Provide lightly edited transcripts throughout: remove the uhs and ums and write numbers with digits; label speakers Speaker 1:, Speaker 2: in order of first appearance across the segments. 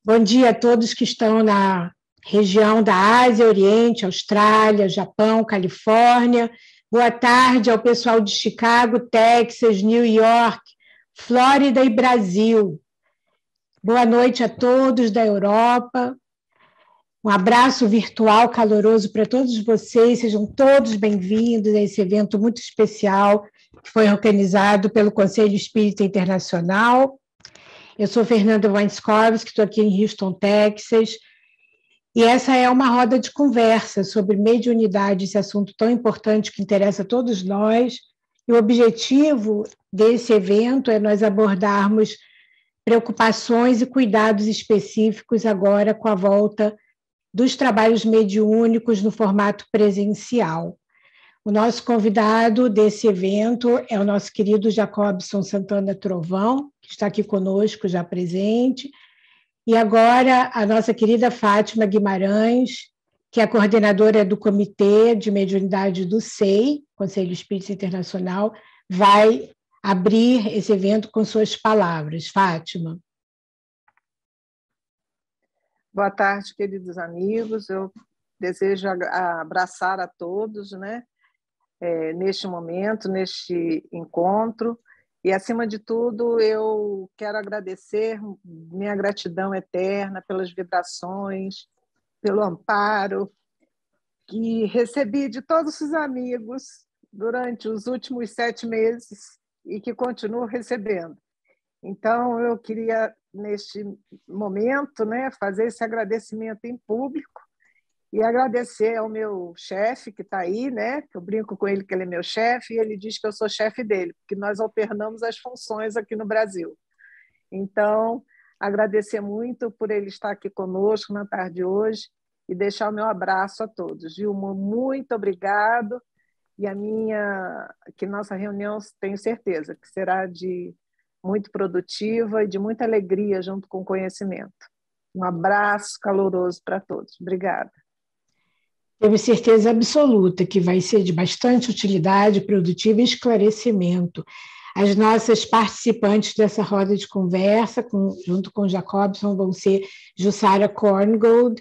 Speaker 1: Bom dia a todos que estão na região da Ásia, Oriente, Austrália, Japão, Califórnia. Boa tarde ao pessoal de Chicago, Texas, New York, Flórida e Brasil. Boa noite a todos da Europa. Um abraço virtual caloroso para todos vocês. Sejam todos bem-vindos a esse evento muito especial que foi organizado pelo Conselho Espírita Internacional. Eu sou Fernanda Wainskovski, estou aqui em Houston, Texas, e essa é uma roda de conversa sobre mediunidade, esse assunto tão importante que interessa a todos nós, e o objetivo desse evento é nós abordarmos preocupações e cuidados específicos agora com a volta dos trabalhos mediúnicos no formato presencial. O nosso convidado desse evento é o nosso querido Jacobson Santana Trovão, que está aqui conosco, já presente, e agora a nossa querida Fátima Guimarães, que é a coordenadora do Comitê de Mediunidade do SEI, Conselho Espírita Internacional, vai abrir esse evento com suas palavras. Fátima.
Speaker 2: Boa tarde, queridos amigos. Eu desejo abraçar a todos, né? Neste momento, neste encontro. E, acima de tudo, eu quero agradecer minha gratidão eterna pelas vibrações, pelo amparo que recebi de todos os amigos durante os últimos 7 meses e que continuo recebendo. Então, eu queria, neste momento, né, fazer esse agradecimento em público e agradecer ao meu chefe, que está aí, né? Eu brinco com ele que ele é meu chefe, e ele diz que eu sou chefe dele, porque nós alternamos as funções aqui no Brasil. Então, agradecer muito por ele estar aqui conosco na tarde de hoje e deixar o meu abraço a todos. Gilma, muito obrigado, e que nossa reunião, tenho certeza, que será muito produtiva e de muita alegria junto com conhecimento. Um abraço caloroso para todos. Obrigada.
Speaker 1: Tenho certeza absoluta que vai ser de bastante utilidade, produtiva e esclarecimento. As nossas participantes dessa roda de conversa, junto com Jacobson, vão ser Jussara Korngold,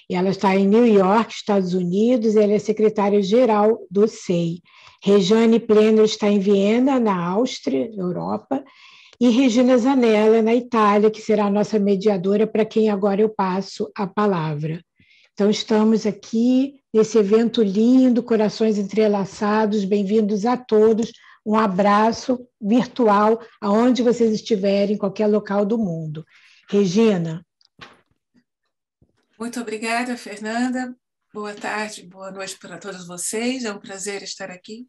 Speaker 1: e ela está em New York, Estados Unidos, e ela é secretária-geral do SEI. Rejane Pleno está em Viena, na Áustria, Europa, e Regina Zanella, na Itália, que será a nossa mediadora, para quem agora eu passo a palavra. Então, estamos aqui nesse evento lindo, corações entrelaçados, bem-vindos a todos, um abraço virtual, aonde vocês estiverem, em qualquer local do mundo. Regina.
Speaker 3: Muito obrigada, Fernanda. Boa tarde, boa noite para todos vocês, é um prazer estar aqui.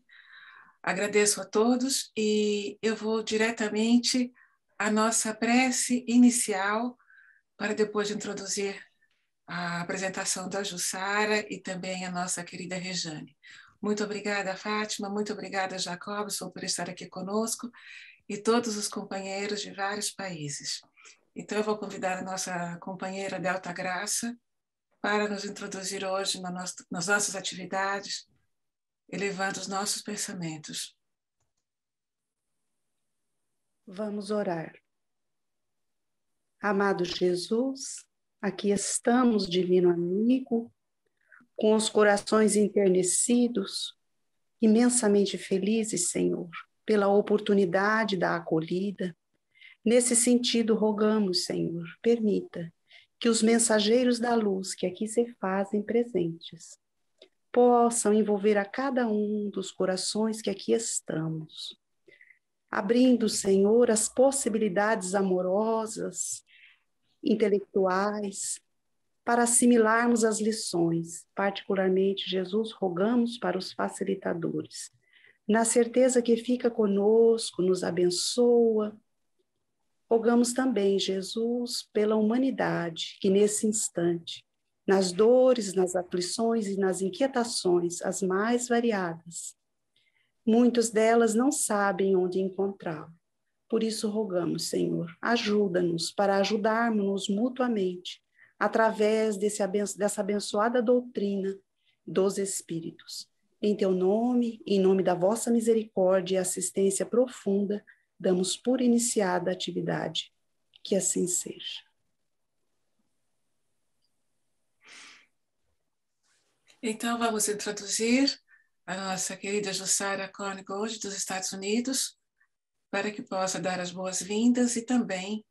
Speaker 3: Agradeço a todos e eu vou diretamente à nossa prece inicial, para depois introduzir a apresentação da Jussara e também a nossa querida Rejane. Muito obrigada, Fátima, muito obrigada, Jacobson, por estar aqui conosco e todos os companheiros de vários países. Então, eu vou convidar a nossa companheira Delta Graça para nos introduzir hoje nas nossas atividades, elevando os nossos pensamentos.
Speaker 4: Vamos orar. Amado Jesus, aqui estamos, divino amigo, com os corações enternecidos, imensamente felizes, Senhor, pela oportunidade da acolhida. Nesse sentido, rogamos, Senhor, permita que os mensageiros da luz que aqui se fazem presentes possam envolver a cada um dos corações que aqui estamos, abrindo, Senhor, as possibilidades amorosas, intelectuais, para assimilarmos as lições. Particularmente, Jesus, rogamos para os facilitadores, na certeza que fica conosco, nos abençoa. Rogamos também, Jesus, pela humanidade, que nesse instante, nas dores, nas aflições e nas inquietações, as mais variadas, muitas delas não sabem onde encontrá-lo. Por isso rogamos, Senhor, ajuda-nos para ajudarmos-nos mutuamente, através dessa abençoada doutrina dos Espíritos. Em teu nome, em nome da vossa misericórdia e assistência profunda, damos por iniciada a atividade. Que assim seja.
Speaker 3: Então, vamos introduzir a nossa querida Jussara Korngold, dos Estados Unidos, para que possa dar as boas-vindas e também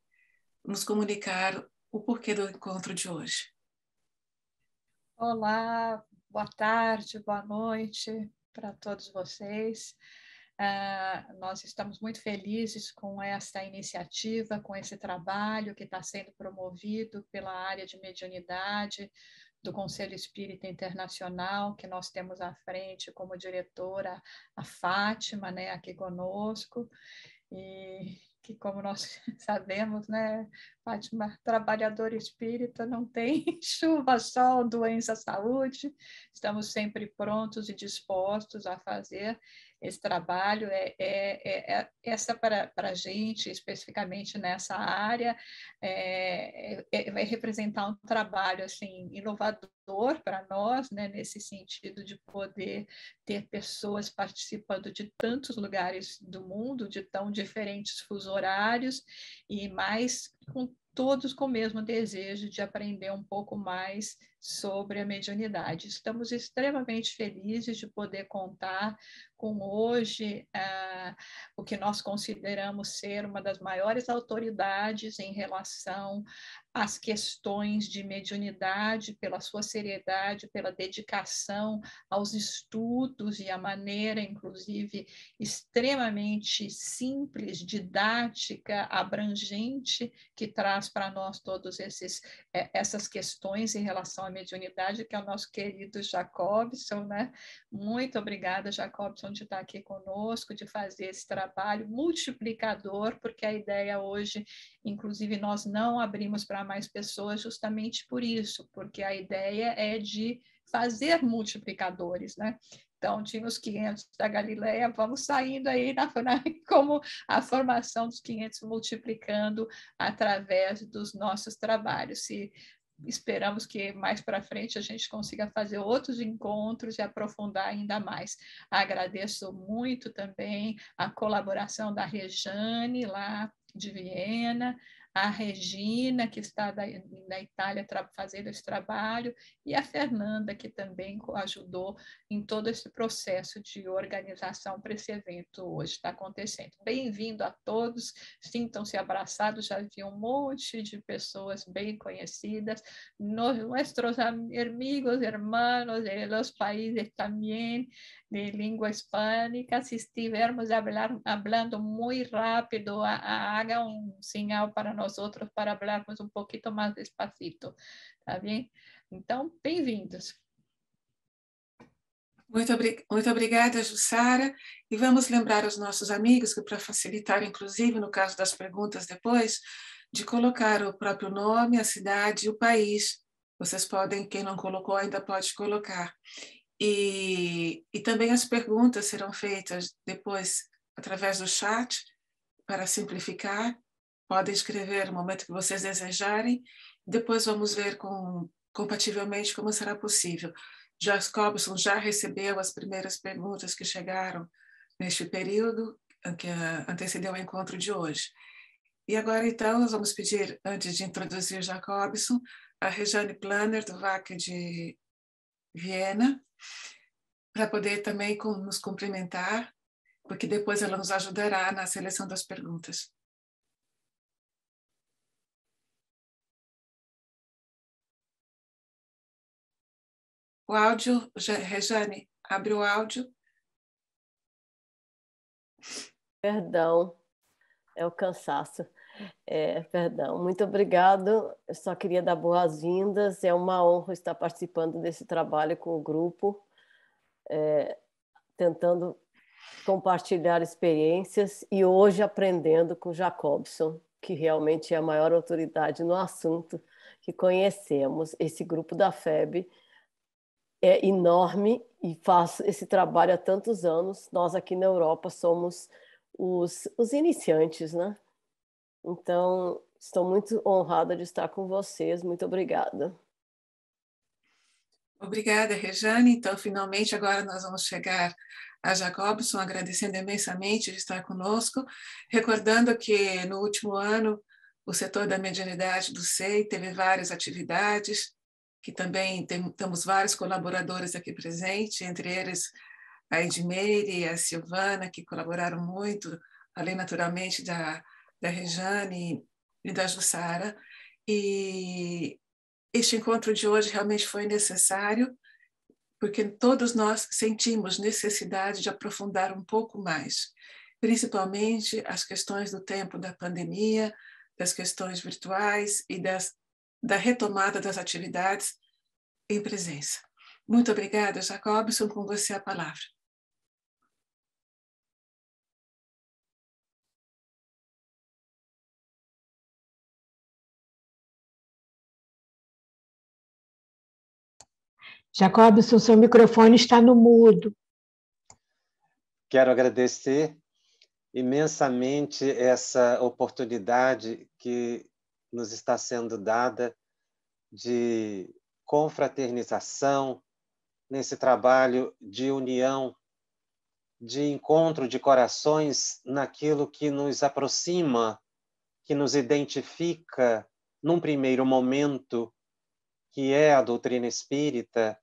Speaker 3: nos comunicar o porquê do encontro de hoje.
Speaker 5: Olá, boa tarde, boa noite para todos vocês. Nós estamos muito felizes com esta iniciativa, com esse trabalho que está sendo promovido pela área de mediunidade do Conselho Espírita Internacional, que nós temos à frente como diretora a Fátima, né, aqui conosco, e que, como nós sabemos, né, Fátima, trabalhador espírita, não tem chuva, sol, doença, saúde. Estamos sempre prontos e dispostos a fazer esse trabalho. Essa para a gente, especificamente nessa área, vai representar um trabalho assim inovador para nós, né, nesse sentido de poder ter pessoas participando de tantos lugares do mundo, de tão diferentes fusos horários, e mais todos com o mesmo desejo de aprender um pouco mais sobre a mediunidade. Estamos extremamente felizes de poder contar com hoje o que nós consideramos ser uma das maiores autoridades em relação às questões de mediunidade, pela sua seriedade, pela dedicação aos estudos e a maneira, inclusive, extremamente simples, didática, abrangente, que traz para nós todas essas questões em relação à mediunidade, que é o nosso querido Jacobson, né? Muito obrigada, Jacobson, de estar aqui conosco, de fazer esse trabalho multiplicador, porque a ideia hoje, inclusive, nós não abrimos para mais pessoas justamente por isso, porque a ideia é de fazer multiplicadores, né? Então, tinha os 500 da Galileia, vamos saindo aí como a formação dos 500 multiplicando através dos nossos trabalhos. E esperamos que mais para frente a gente consiga fazer outros encontros e aprofundar ainda mais. Agradeço muito também a colaboração da Rejane, lá de Viena, a Regina, que está da Itália fazendo esse trabalho, e a Fernanda, que também ajudou em todo esse processo de organização para esse evento hoje está acontecendo. Bem-vindo a todos, sintam-se abraçados, já vi um monte de pessoas bem conhecidas, nossos amigos, hermanos de los países também, de língua hispânica, se estivermos hablando muito rápido, haga um sinal para nós outros para falarmos um pouquinho mais despacito, tá bem? Então, bem-vindos.
Speaker 3: Muito obrigada, Jussara. E vamos lembrar aos nossos amigos que, para facilitar, inclusive, no caso das perguntas depois, de colocar o próprio nome, a cidade e o país. Vocês podem, quem não colocou ainda pode colocar. E também as perguntas serão feitas depois através do chat, para simplificar. Podem escrever no momento que vocês desejarem. Depois vamos ver compativelmente como será possível. Jacobson já recebeu as primeiras perguntas que chegaram neste período que antecedeu o encontro de hoje. E agora, então, nós vamos pedir, antes de introduzir Jacobson, a Rejane Planner, do VAC de Viena, para poder também nos cumprimentar, porque depois ela nos ajudará na seleção das perguntas. O áudio, Rejane, abre o áudio.
Speaker 6: Perdão, é o cansaço. Perdão, muito obrigado. Eu só queria dar boas-vindas. É uma honra estar participando desse trabalho com o grupo, tentando compartilhar experiências e hoje aprendendo com Jacobson, que realmente é a maior autoridade no assunto que conhecemos. Esse grupo da FEB é enorme e faz esse trabalho há tantos anos. Nós aqui na Europa somos os iniciantes, né? Então, estou muito honrada de estar com vocês. Muito obrigada.
Speaker 3: Obrigada, Rejane. Então, finalmente, agora nós vamos chegar a Jacobson, agradecendo imensamente de estar conosco, recordando que no último ano o setor da mediunidade do SEI teve várias atividades que também temos vários colaboradores aqui presentes, entre eles a Edmeire e a Silvana, que colaboraram muito, além, naturalmente, da Rejane e da Jussara. E este encontro de hoje realmente foi necessário, porque todos nós sentimos necessidade de aprofundar um pouco mais, principalmente as questões do tempo da pandemia, das questões virtuais e da retomada das atividades em presença. Muito obrigada, Jacobson, com você a palavra.
Speaker 1: Jacobson, seu microfone está no mudo.
Speaker 7: Quero agradecer imensamente essa oportunidade que nos está sendo dada de confraternização nesse trabalho de união, de encontro de corações naquilo que nos aproxima, que nos identifica num primeiro momento, que é a doutrina espírita,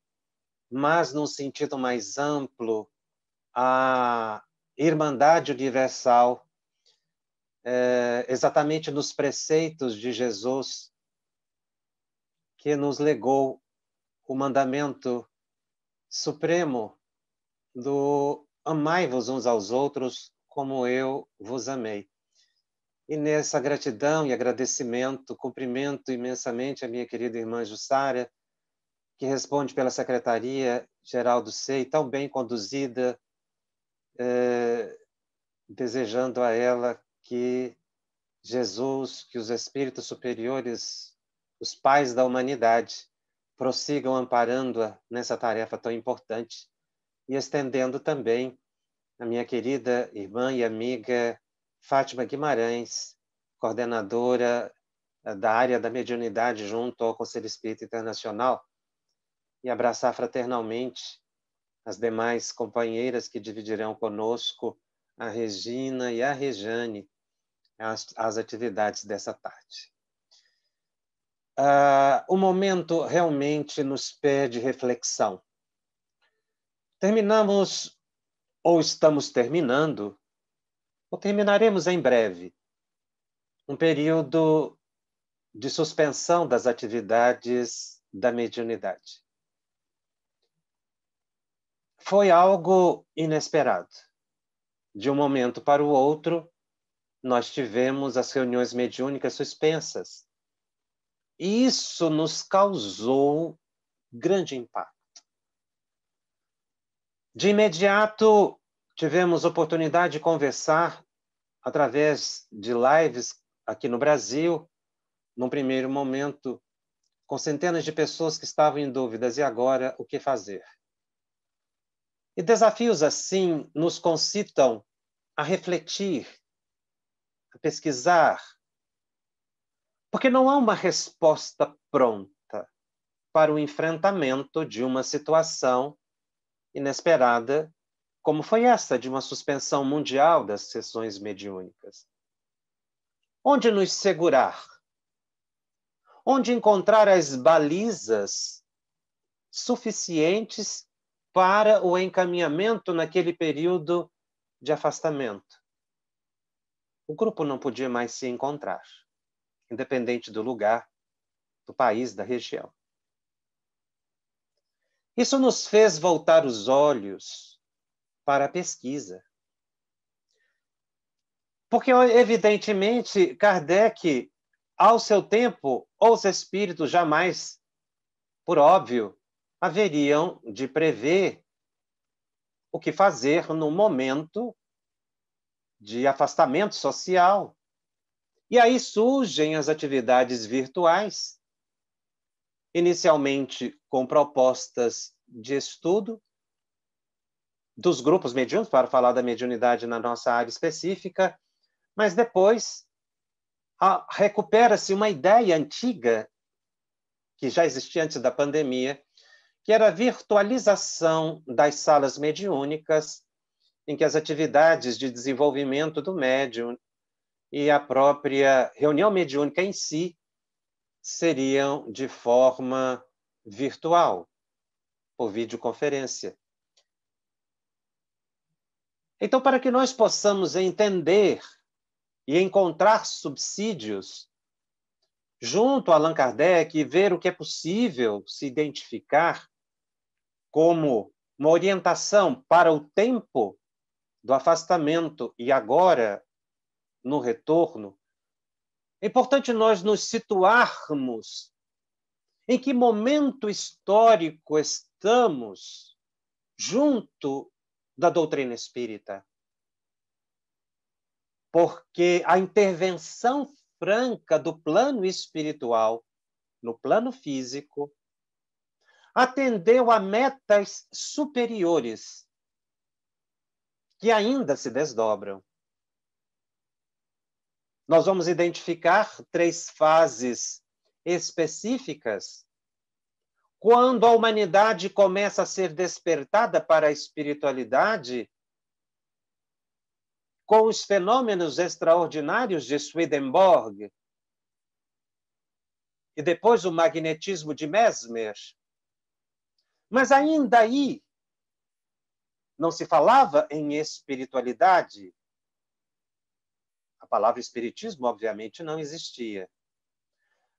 Speaker 7: mas num sentido mais amplo, a Irmandade Universal, exatamente nos preceitos de Jesus, que nos legou o mandamento supremo do amai-vos uns aos outros como eu vos amei. E nessa gratidão e agradecimento, cumprimento imensamente a minha querida irmã Jussara, que responde pela Secretaria-Geral do SEI, tão bem conduzida, desejando a ela que Jesus, que os espíritos superiores, os pais da humanidade, prossigam amparando-a nessa tarefa tão importante e estendendo também a minha querida irmã e amiga Fátima Guimarães, coordenadora da área da mediunidade junto ao Conselho Espírita Internacional, e abraçar fraternalmente as demais companheiras que dividirão conosco, a Regina e a Rejane, as atividades dessa tarde. O momento realmente nos pede reflexão. Terminamos, ou estamos terminando, ou terminaremos em breve, um período de suspensão das atividades da mediunidade. Foi algo inesperado. De um momento para o outro, nós tivemos as reuniões mediúnicas suspensas. E isso nos causou grande impacto. De imediato, tivemos oportunidade de conversar através de lives aqui no Brasil, num primeiro momento, com centenas de pessoas que estavam em dúvidas, e agora o que fazer? E desafios assim nos concitam a refletir, a pesquisar, porque não há uma resposta pronta para o enfrentamento de uma situação inesperada, como foi essa de uma suspensão mundial das sessões mediúnicas. Onde nos segurar? Onde encontrar as balizas suficientes para o encaminhamento naquele período de afastamento? O grupo não podia mais se encontrar, independente do lugar, do país, da região. Isso nos fez voltar os olhos para a pesquisa. Porque, evidentemente, Kardec, ao seu tempo, os espíritos jamais, por óbvio, haveriam de prever o que fazer no momento de afastamento social. E aí surgem as atividades virtuais, inicialmente com propostas de estudo dos grupos mediúnicos, para falar da mediunidade na nossa área específica, mas depois recupera-se uma ideia antiga, que já existia antes da pandemia, que era a virtualização das salas mediúnicas, em que as atividades de desenvolvimento do médium e a própria reunião mediúnica em si seriam de forma virtual, por videoconferência. Então, para que nós possamos entender e encontrar subsídios junto a Allan Kardec e ver o que é possível se identificar como uma orientação para o tempo do afastamento e agora no retorno, é importante nós nos situarmos em que momento histórico estamos junto da doutrina espírita. Porque a intervenção franca do plano espiritual no plano físico atendeu a metas superiores que ainda se desdobram. Nós vamos identificar 3 fases específicas quando a humanidade começa a ser despertada para a espiritualidade com os fenômenos extraordinários de Swedenborg e depois o magnetismo de Mesmer. Mas ainda aí não se falava em espiritualidade. A palavra espiritismo, obviamente, não existia.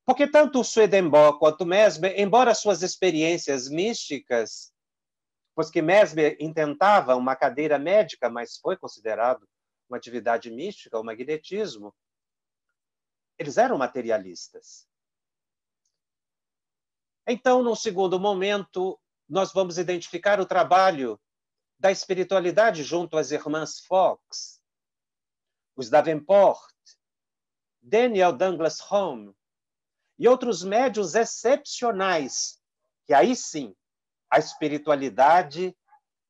Speaker 7: Porque tanto Swedenborg quanto Mesmer, embora suas experiências místicas, pois que Mesmer intentava uma cadeira médica, mas foi considerado uma atividade mística, o magnetismo, eles eram materialistas. Então, num segundo momento, nós vamos identificar o trabalho da espiritualidade junto às irmãs Fox, os Davenport, Daniel Douglas Home e outros médiuns excepcionais, que aí sim a espiritualidade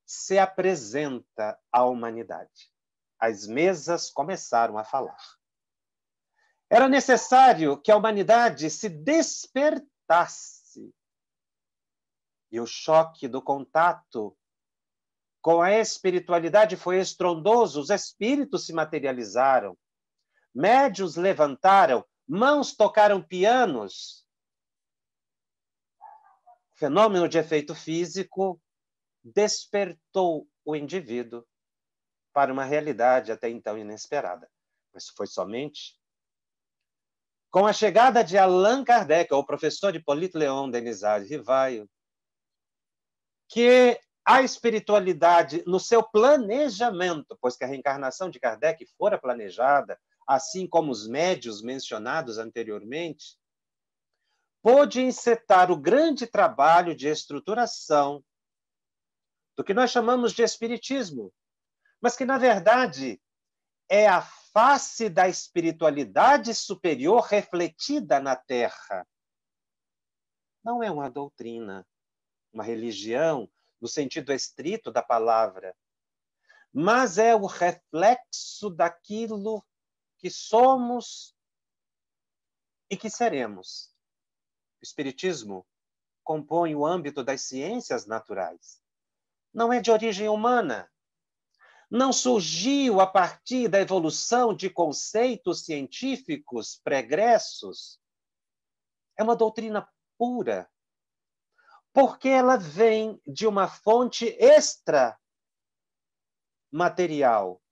Speaker 7: se apresenta à humanidade. As mesas começaram a falar. Era necessário que a humanidade se despertasse. E o choque do contato com a espiritualidade foi estrondoso, os espíritos se materializaram, médiuns levantaram, mãos tocaram pianos. O fenômeno de efeito físico despertou o indivíduo para uma realidade até então inesperada. Mas foi somente com a chegada de Allan Kardec, o professor Hippolyte Léon Denisard Rivaio, que a espiritualidade, no seu planejamento, pois que a reencarnação de Kardec fora planejada, assim como os médiuns mencionados anteriormente, pôde encetar o grande trabalho de estruturação do que nós chamamos de espiritismo, mas que, na verdade, é a face da espiritualidade superior refletida na Terra. Não é uma doutrina, uma religião, no sentido estrito da palavra, mas é o reflexo daquilo que somos e que seremos. O Espiritismo compõe o âmbito das ciências naturais. Não é de origem humana. Não surgiu a partir da evolução de conceitos científicos pregressos. É uma doutrina pura, porque ela vem de uma fonte extra-material.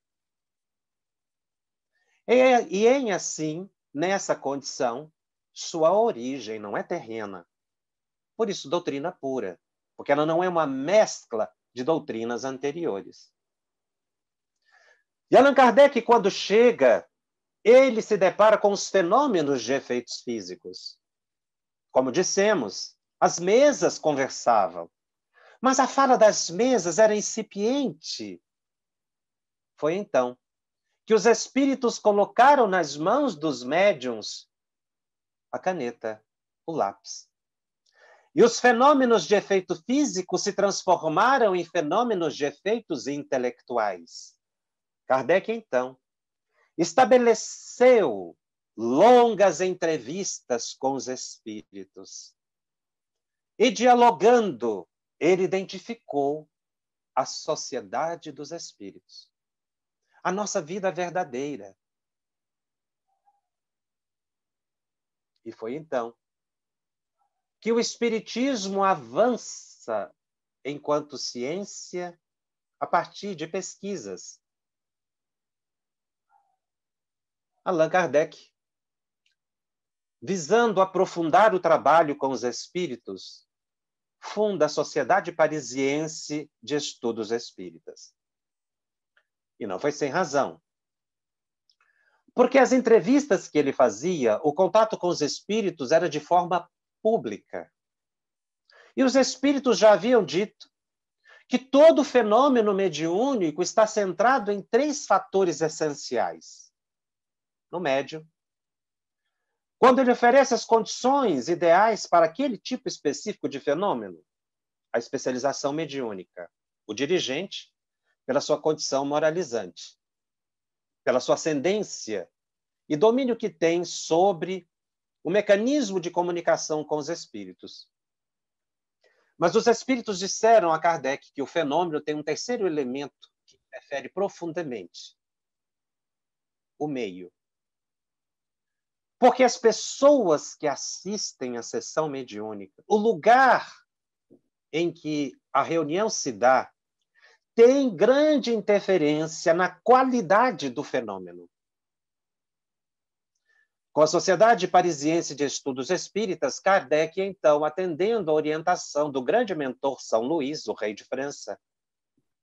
Speaker 7: E em assim, nessa condição, sua origem não é terrena. Por isso, doutrina pura, porque ela não é uma mescla de doutrinas anteriores. E Allan Kardec, quando chega, ele se depara com os fenômenos de efeitos físicos. Como dissemos, as mesas conversavam, mas a fala das mesas era incipiente. Foi então que os espíritos colocaram nas mãos dos médiuns a caneta, o lápis. E os fenômenos de efeito físico se transformaram em fenômenos de efeitos intelectuais. Kardec, então, estabeleceu longas entrevistas com os espíritos. E, dialogando, ele identificou a sociedade dos espíritos. A nossa vida verdadeira. E foi então que o Espiritismo avança enquanto ciência a partir de pesquisas. Allan Kardec, visando aprofundar o trabalho com os espíritos, funda a Sociedade Parisiense de Estudos Espíritas. E não foi sem razão. Porque as entrevistas que ele fazia, o contato com os espíritos era de forma pública. E os espíritos já haviam dito que todo fenômeno mediúnico está centrado em 3 fatores essenciais. No médium, quando ele oferece as condições ideais para aquele tipo específico de fenômeno, a especialização mediúnica. O dirigente, pela sua condição moralizante, pela sua ascendência e domínio que tem sobre o mecanismo de comunicação com os espíritos. Mas os espíritos disseram a Kardec que o fenômeno tem um terceiro elemento que interfere profundamente: o meio. Porque as pessoas que assistem à sessão mediúnica, o lugar em que a reunião se dá, tem grande interferência na qualidade do fenômeno. Com a Sociedade Parisiense de Estudos Espíritas, Kardec, então, atendendo à orientação do grande mentor São Luís, o rei de França,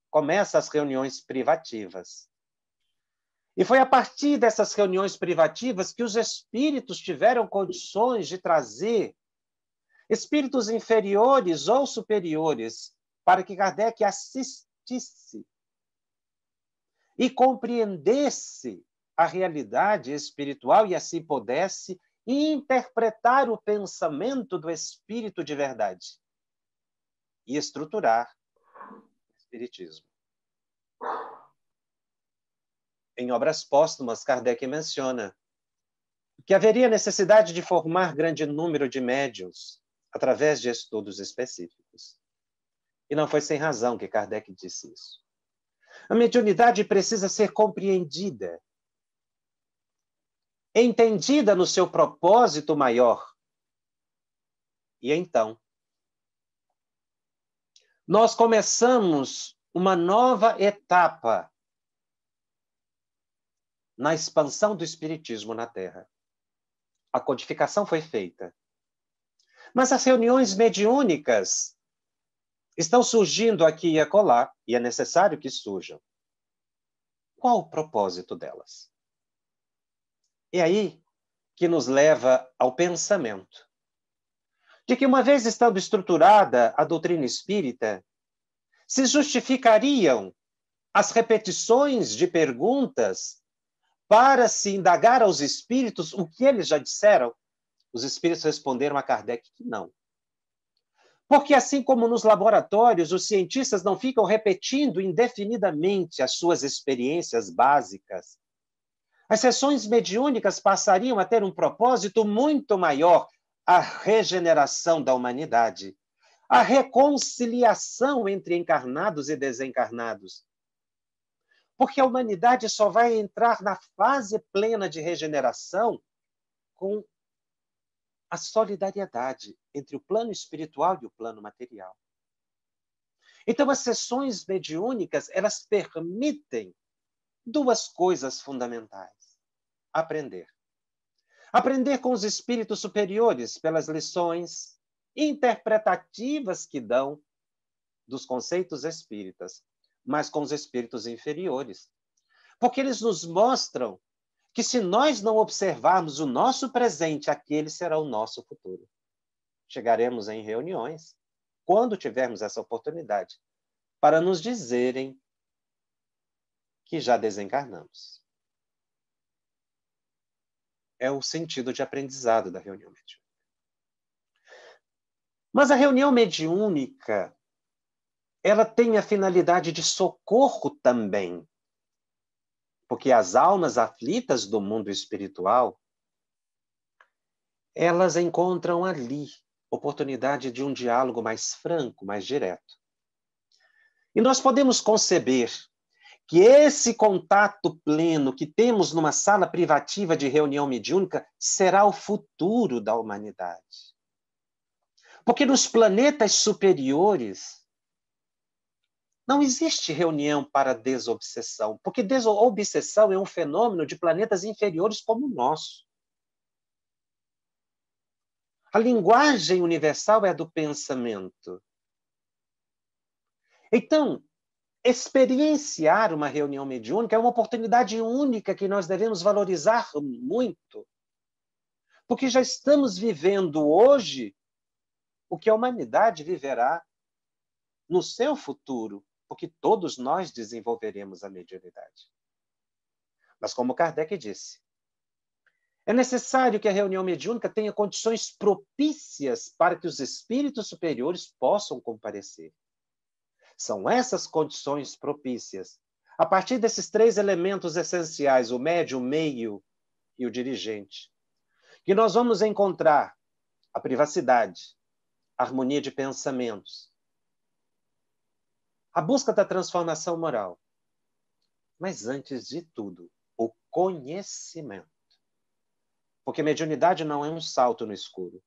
Speaker 7: começa as reuniões privativas. E foi a partir dessas reuniões privativas que os espíritos tiveram condições de trazer espíritos inferiores ou superiores para que Kardec assistisse e compreendesse a realidade espiritual e assim pudesse interpretar o pensamento do espírito de verdade e estruturar o espiritismo. Em obras póstumas, Kardec menciona que haveria necessidade de formar grande número de médiuns através de estudos específicos. E não foi sem razão que Kardec disse isso. A mediunidade precisa ser compreendida, entendida no seu propósito maior. E então, nós começamos uma nova etapa na expansão do espiritismo na Terra. A codificação foi feita. Mas as reuniões mediúnicas estão surgindo aqui e acolá, e é necessário que surjam. Qual o propósito delas? É aí que nos leva ao pensamento de que, uma vez estando estruturada a doutrina espírita, se justificariam as repetições de perguntas para se indagar aos espíritos o que eles já disseram? Os espíritos responderam a Kardec que não. Porque, assim como nos laboratórios, os cientistas não ficam repetindo indefinidamente as suas experiências básicas, as sessões mediúnicas passariam a ter um propósito muito maior: a regeneração da humanidade, a reconciliação entre encarnados e desencarnados. Porque a humanidade só vai entrar na fase plena de regeneração com a solidariedade entre o plano espiritual e o plano material. Então, as sessões mediúnicas, elas permitem 2 coisas fundamentais: aprender. Aprender com os espíritos superiores pelas lições interpretativas que dão dos conceitos espíritas, mas com os espíritos inferiores. Porque eles nos mostram que, se nós não observarmos o nosso presente, aquele será o nosso futuro. Chegaremos em reuniões, quando tivermos essa oportunidade, para nos dizerem que já desencarnamos. É o sentido de aprendizado da reunião mediúnica. Mas a reunião mediúnica, ela tem a finalidade de socorro também, porque as almas aflitas do mundo espiritual, elas encontram ali oportunidade de um diálogo mais franco, mais direto. E nós podemos conceber que esse contato pleno que temos numa sala privativa de reunião mediúnica será o futuro da humanidade. Porque nos planetas superiores não existe reunião para desobsessão, porque desobsessão é um fenômeno de planetas inferiores como o nosso. A linguagem universal é a do pensamento. Então, experienciar uma reunião mediúnica é uma oportunidade única que nós devemos valorizar muito, porque já estamos vivendo hoje o que a humanidade viverá no seu futuro, porque todos nós desenvolveremos a mediunidade. Mas como Kardec disse, é necessário que a reunião mediúnica tenha condições propícias para que os espíritos superiores possam comparecer. São essas condições propícias, a partir desses 3 elementos essenciais, o médium, o meio e o dirigente, que nós vamos encontrar a privacidade, a harmonia de pensamentos, a busca da transformação moral, mas antes de tudo, o conhecimento. Porque mediunidade não é um salto no escuro.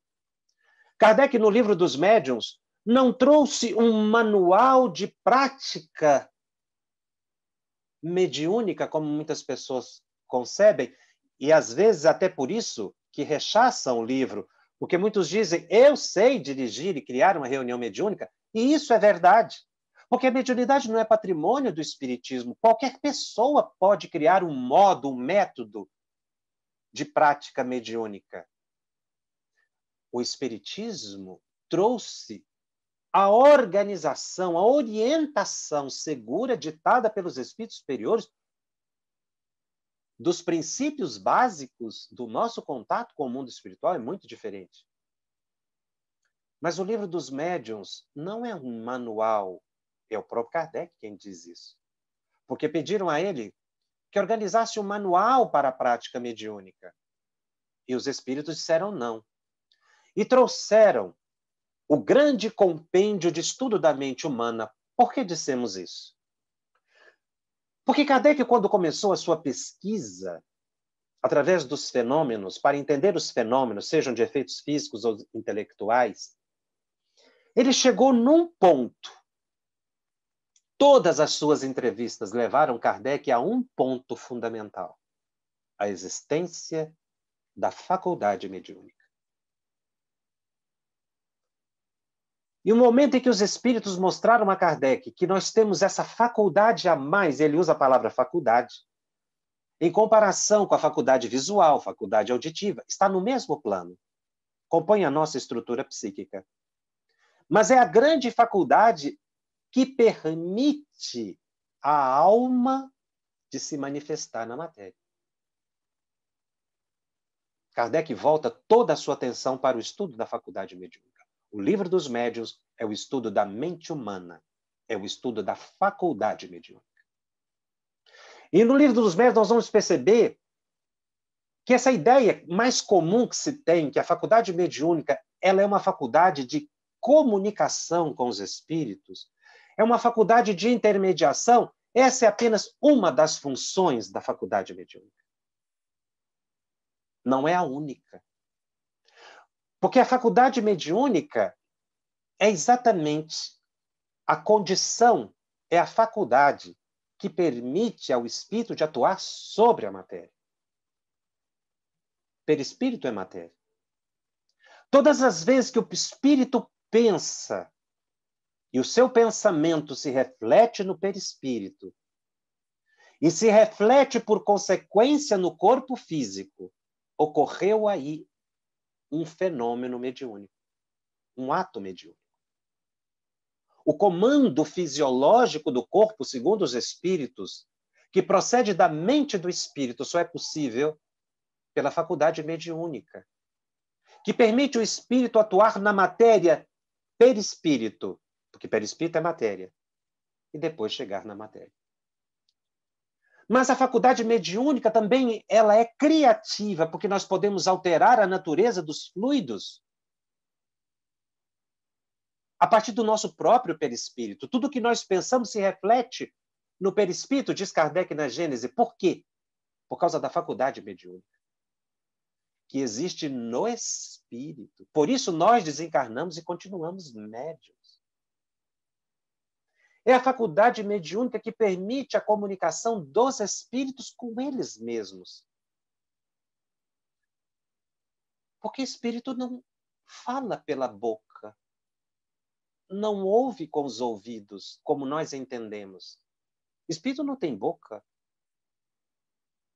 Speaker 7: Kardec, no livro dos médiuns, não trouxe um manual de prática mediúnica, como muitas pessoas concebem, e às vezes até por isso que rechaçam o livro, porque muitos dizem, eu sei dirigir e criar uma reunião mediúnica, e isso é verdade. Porque a mediunidade não é patrimônio do espiritismo. Qualquer pessoa pode criar um modo, um método de prática mediúnica. O espiritismo trouxe a organização, a orientação segura ditada pelos espíritos superiores dos princípios básicos do nosso contato com o mundo espiritual é muito diferente. Mas o livro dos médiuns não é um manual, é o próprio Kardec quem diz isso. Porque pediram a ele que organizasse um manual para a prática mediúnica. E os espíritos disseram não. E trouxeram o grande compêndio de estudo da mente humana. Por que dissemos isso? Porque Kardec, quando começou a sua pesquisa, através dos fenômenos, para entender os fenômenos, sejam de efeitos físicos ou intelectuais, ele chegou num ponto. Todas as suas entrevistas levaram Kardec a um ponto fundamental: a existência da faculdade mediúnica. E o momento em que os espíritos mostraram a Kardec que nós temos essa faculdade a mais, ele usa a palavra faculdade, em comparação com a faculdade visual, faculdade auditiva, está no mesmo plano, compõe a nossa estrutura psíquica. Mas é a grande faculdade que permite a alma de se manifestar na matéria. Kardec volta toda a sua atenção para o estudo da faculdade mediúnica. O livro dos médiuns é o estudo da mente humana, é o estudo da faculdade mediúnica. E no livro dos médiuns nós vamos perceber que essa ideia mais comum que se tem, que a faculdade mediúnica ela é uma faculdade de comunicação com os espíritos, é uma faculdade de intermediação, essa é apenas uma das funções da faculdade mediúnica. Não é a única. Porque a faculdade mediúnica é exatamente a condição, é a faculdade que permite ao espírito de atuar sobre a matéria. Perispírito é matéria. Todas as vezes que o espírito pensa e o seu pensamento se reflete no perispírito e se reflete por consequência no corpo físico, ocorreu aí um fenômeno mediúnico, um ato mediúnico. O comando fisiológico do corpo, segundo os espíritos, que procede da mente do espírito, só é possível pela faculdade mediúnica, que permite o espírito atuar na matéria perispírito, porque perispírito é matéria, e depois chegar na matéria. Mas a faculdade mediúnica também ela é criativa, porque nós podemos alterar a natureza dos fluidos a partir do nosso próprio perispírito. Tudo que nós pensamos se reflete no perispírito, diz Kardec na Gênese. Por quê? Por causa da faculdade mediúnica. que existe no espírito. Por isso nós desencarnamos e continuamos médiuns. É a faculdade mediúnica que permite a comunicação dos espíritos com eles mesmos. Porque espírito não fala pela boca, não ouve com os ouvidos, como nós entendemos. Espírito não tem boca.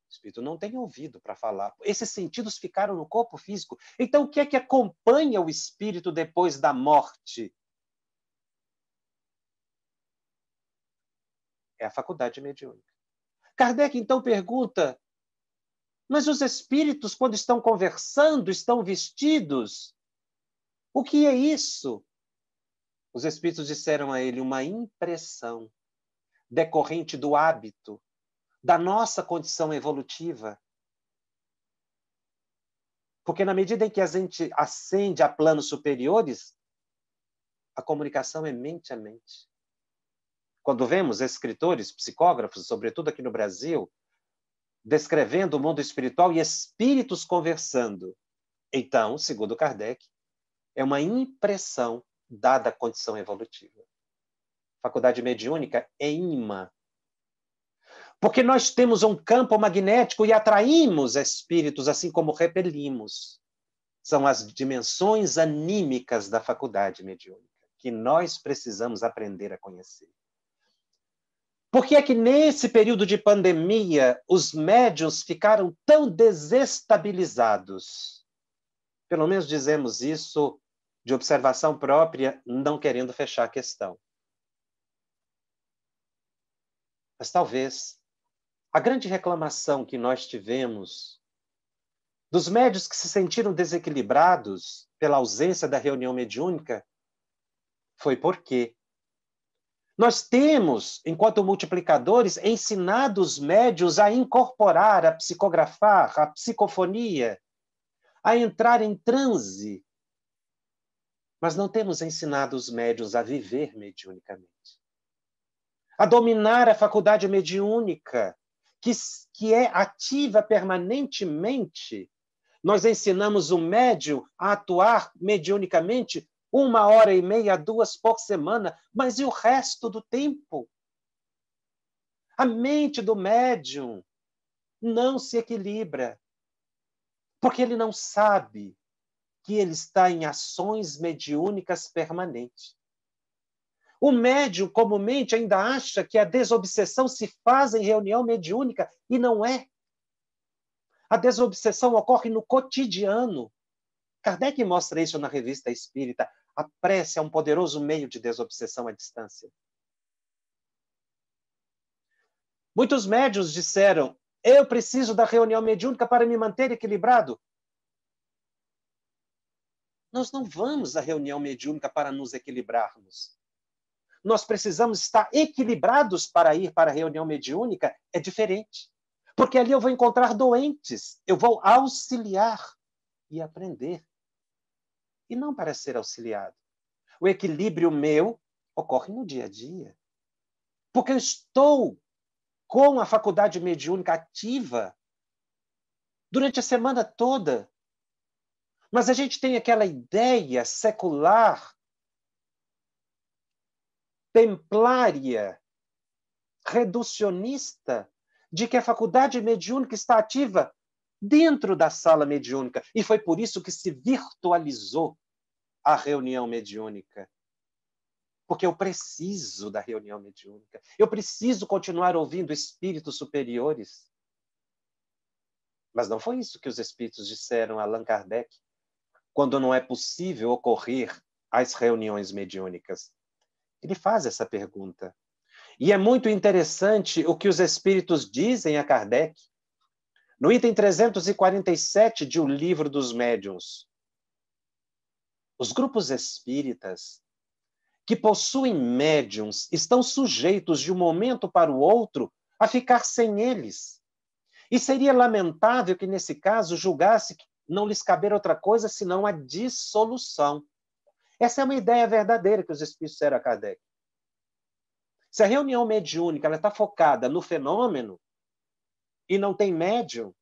Speaker 7: Espírito não tem ouvido para falar. Esses sentidos ficaram no corpo físico. Então, o que é que acompanha o espírito depois da morte? É a faculdade mediúnica. Kardec, então, pergunta, mas os espíritos, quando estão conversando, estão vestidos? O que é isso? Os espíritos disseram a ele uma impressão decorrente do hábito, da nossa condição evolutiva. Porque na medida em que a gente ascende a planos superiores, a comunicação é mente a mente. Quando vemos escritores, psicógrafos, sobretudo aqui no Brasil, descrevendo o mundo espiritual e espíritos conversando, então, segundo Kardec, é uma impressão dada a condição evolutiva. A faculdade mediúnica é imã. Porque nós temos um campo magnético e atraímos espíritos, assim como repelimos. São as dimensões anímicas da faculdade mediúnica, que nós precisamos aprender a conhecer. Por que é que nesse período de pandemia os médiuns ficaram tão desestabilizados? Pelo menos dizemos isso de observação própria, não querendo fechar a questão. Mas talvez a grande reclamação que nós tivemos dos médiuns que se sentiram desequilibrados pela ausência da reunião mediúnica foi porque nós temos, enquanto multiplicadores, ensinado os médiuns a incorporar, a psicografar, a psicofonia, a entrar em transe. Mas não temos ensinado os médiuns a viver mediunicamente, a dominar a faculdade mediúnica, que é ativa permanentemente. Nós ensinamos o médium a atuar mediunicamente 1h30, 2 por semana, mas e o resto do tempo? A mente do médium não se equilibra, porque ele não sabe que ele está em ações mediúnicas permanentes. O médium, comumente, ainda acha que a desobsessão se faz em reunião mediúnica, e não é. A desobsessão ocorre no cotidiano. Kardec mostra isso na Revista Espírita. A prece é um poderoso meio de desobsessão à distância. Muitos médiuns disseram, eu preciso da reunião mediúnica para me manter equilibrado. Nós não vamos à reunião mediúnica para nos equilibrarmos. Nós precisamos estar equilibrados para ir para a reunião mediúnica, é diferente. Porque ali eu vou encontrar doentes, eu vou auxiliar e aprender. E não para ser auxiliado. O equilíbrio meu ocorre no dia a dia. Porque eu estou com a faculdade mediúnica ativa durante a semana toda. Mas a gente tem aquela ideia secular, templária, reducionista, de que a faculdade mediúnica está ativa dentro da sala mediúnica. E foi por isso que se virtualizou a reunião mediúnica. Porque eu preciso da reunião mediúnica. Eu preciso continuar ouvindo espíritos superiores. Mas não foi isso que os espíritos disseram a Allan Kardec, quando não é possível ocorrer as reuniões mediúnicas. Ele faz essa pergunta. E é muito interessante o que os espíritos dizem a Kardec. No item 347 de O Livro dos Médiuns, os grupos espíritas que possuem médiuns estão sujeitos de um momento para o outro a ficar sem eles. E seria lamentável que, nesse caso, julgasse que não lhes caber outra coisa senão a dissolução. Essa é uma ideia verdadeira que os espíritos disseram a Kardec. Se a reunião mediúnica está focada no fenômeno e não tem médium,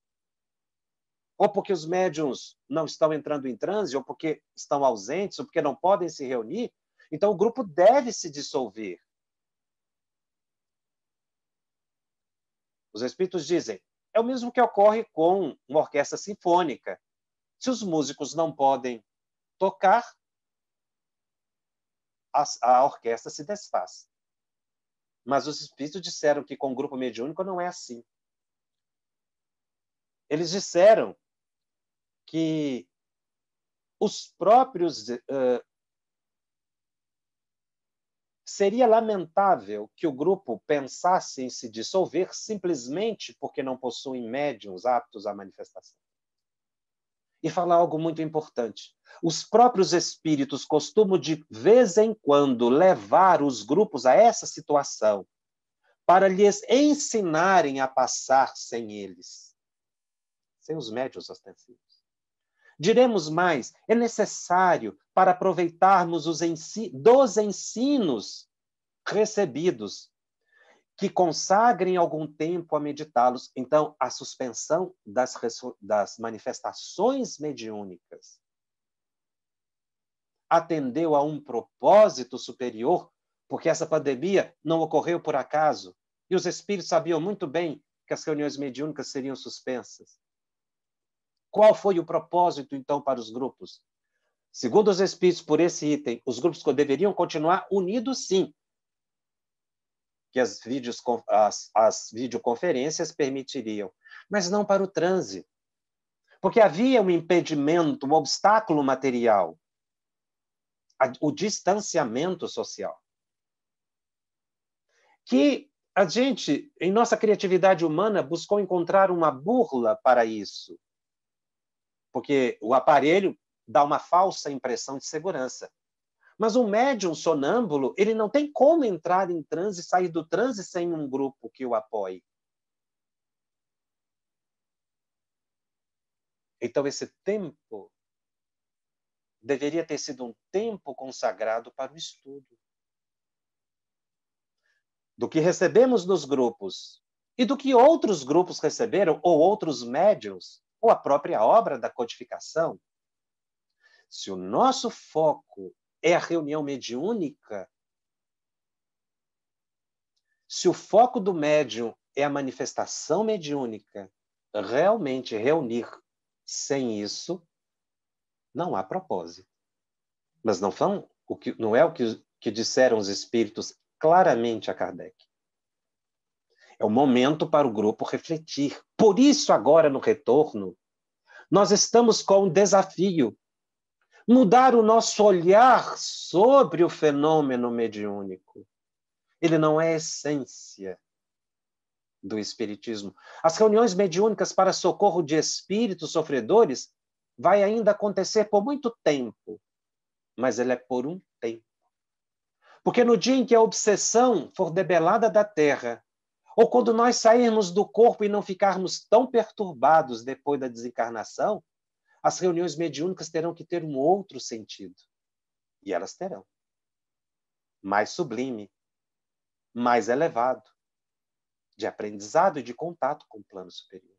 Speaker 7: ou porque os médiuns não estão entrando em transe, ou porque estão ausentes, ou porque não podem se reunir, então o grupo deve se dissolver. Os espíritos dizem, é o mesmo que ocorre com uma orquestra sinfônica. Se os músicos não podem tocar, a orquestra se desfaz. Mas os espíritos disseram que com o grupo mediúnico não é assim. Eles disseram que os próprios... seria lamentável que o grupo pensasse em se dissolver simplesmente porque não possuem médiuns aptos à manifestação. E falar algo muito importante. Os próprios espíritos costumam, de vez em quando, levar os grupos a essa situação para lhes ensinarem a passar sem eles, sem os médiuns ostensivos. Diremos mais, é necessário, para aproveitarmos dos ensinos recebidos, que consagrem algum tempo a meditá-los. Então, a suspensão das manifestações mediúnicas atendeu a um propósito superior, porque essa pandemia não ocorreu por acaso, e os espíritos sabiam muito bem que as reuniões mediúnicas seriam suspensas. Qual foi o propósito, então, para os grupos? Segundo os espíritos, por esse item, os grupos deveriam continuar unidos, sim, que as videoconferências permitiriam, mas não para o transe, porque havia um impedimento, um obstáculo material, o distanciamento social, que a gente, em nossa criatividade humana, buscou encontrar uma burla para isso, porque o aparelho dá uma falsa impressão de segurança. Mas um médium sonâmbulo, ele não tem como entrar em transe e sair do transe sem um grupo que o apoie. Então, esse tempo deveria ter sido um tempo consagrado para o estudo. Do que recebemos nos grupos e do que outros grupos receberam, ou outros médiuns, ou a própria obra da codificação. Se o nosso foco é a reunião mediúnica, se o foco do médium é a manifestação mediúnica, realmente reunir sem isso, não há propósito. Mas não é o que disseram os espíritos claramente a Kardec. É o momento para o grupo refletir. Por isso, agora, no retorno, nós estamos com um desafio. Mudar o nosso olhar sobre o fenômeno mediúnico. Ele não é a essência do espiritismo. As reuniões mediúnicas para socorro de espíritos sofredores vai ainda acontecer por muito tempo, mas ele é por um tempo. Porque no dia em que a obsessão for debelada da terra, ou quando nós sairmos do corpo e não ficarmos tão perturbados depois da desencarnação, as reuniões mediúnicas terão que ter um outro sentido. E elas terão. Mais sublime, mais elevado, de aprendizado e de contato com o plano superior.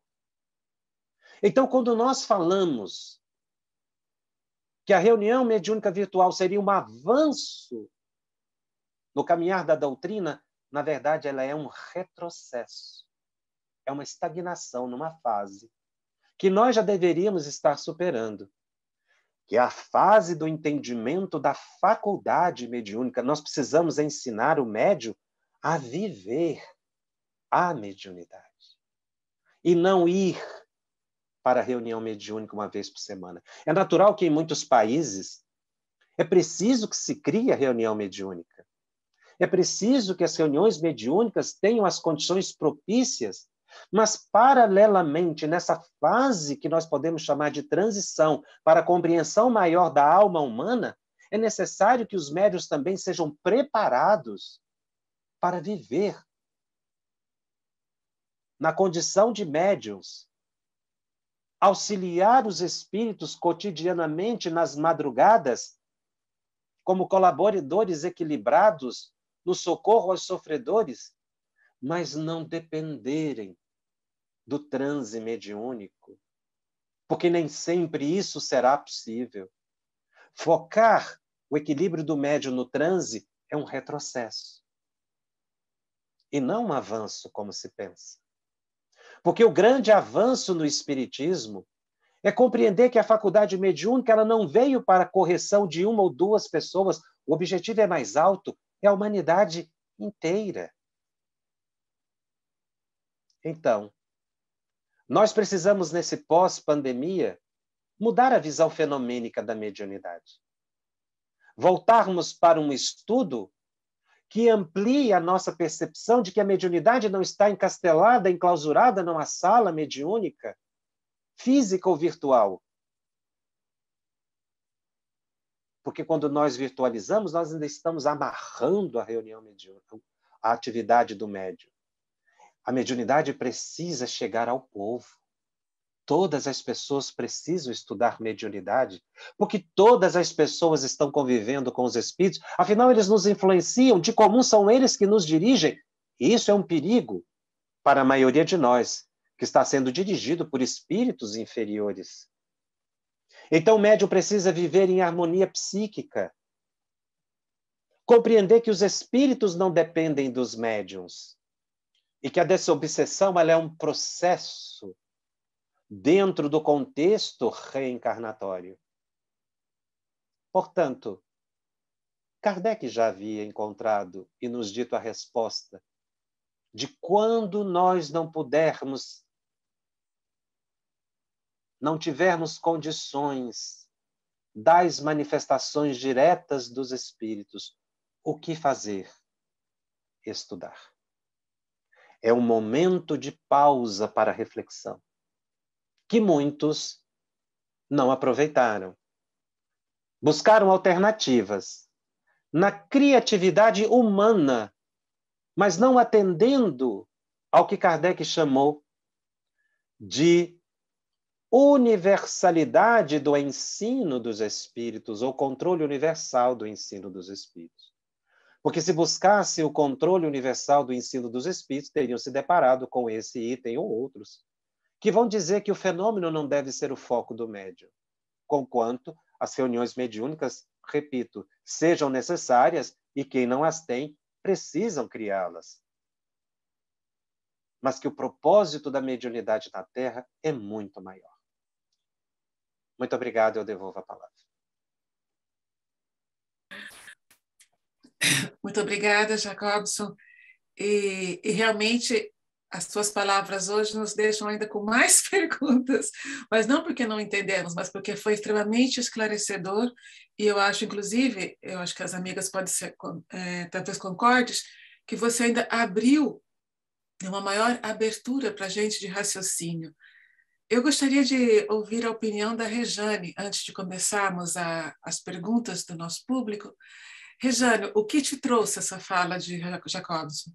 Speaker 7: Então, quando nós falamos que a reunião mediúnica virtual seria um avanço no caminhar da doutrina, na verdade, ela é um retrocesso. É uma estagnação numa fase que nós já deveríamos estar superando, que é a fase do entendimento da faculdade mediúnica. Nós precisamos ensinar o médium a viver a mediunidade e não ir para a reunião mediúnica uma vez por semana. É natural que em muitos países é preciso que se crie a reunião mediúnica. É preciso que as reuniões mediúnicas tenham as condições propícias, mas, paralelamente, nessa fase que nós podemos chamar de transição para a compreensão maior da alma humana, é necessário que os médiuns também sejam preparados para viver na condição de médiuns, auxiliar os espíritos cotidianamente nas madrugadas, como colaboradores equilibrados no socorro aos sofredores, mas não dependerem do transe mediúnico porque nem sempre isso será possível. Focar o equilíbrio do médium no transe é um retrocesso e não um avanço, como se pensa. Porque o grande avanço no espiritismo é compreender que a faculdade mediúnica ela não veio para a correção de uma ou duas pessoas. O objetivo é mais alto, é a humanidade inteira. Então, nós precisamos, nesse pós-pandemia, mudar a visão fenomênica da mediunidade. Voltarmos para um estudo que amplie a nossa percepção de que a mediunidade não está encastelada, enclausurada numa sala mediúnica, física ou virtual. Porque quando nós virtualizamos, nós ainda estamos amarrando a reunião mediúnica, a atividade do médium. A mediunidade precisa chegar ao povo. Todas as pessoas precisam estudar mediunidade, porque todas as pessoas estão convivendo com os espíritos, afinal eles nos influenciam, de comum são eles que nos dirigem. E isso é um perigo para a maioria de nós, que está sendo dirigido por espíritos inferiores. Então o médium precisa viver em harmonia psíquica, compreender que os espíritos não dependem dos médiuns, e que a desobsessão ela é um processo dentro do contexto reencarnatório. Portanto, Kardec já havia encontrado e nos dito a resposta de quando nós não pudermos, não tivermos condições das manifestações diretas dos espíritos, o que fazer? Estudar. É um momento de pausa para a reflexão, que muitos não aproveitaram. Buscaram alternativas na criatividade humana, mas não atendendo ao que Kardec chamou de universalidade do ensino dos espíritos, ou controle universal do ensino dos espíritos. Porque se buscasse o controle universal do ensino dos espíritos, teriam se deparado com esse item ou outros, que vão dizer que o fenômeno não deve ser o foco do médium, conquanto as reuniões mediúnicas, repito, sejam necessárias e quem não as tem, precisam criá-las. Mas que o propósito da mediunidade na Terra é muito maior. Muito obrigado, eu devolvo a palavra.
Speaker 3: Muito obrigada, Jacobson. E realmente as suas palavras hoje nos deixam ainda com mais perguntas, mas não porque não entendemos, mas porque foi extremamente esclarecedor. E eu acho, inclusive, eu acho que as amigas podem ser, talvez concordes, que você ainda abriu uma maior abertura para a gente de raciocínio. Eu gostaria de ouvir a opinião da Rejane, antes de começarmos as perguntas do nosso público. Rejane, o que te trouxe essa fala de Jacobson?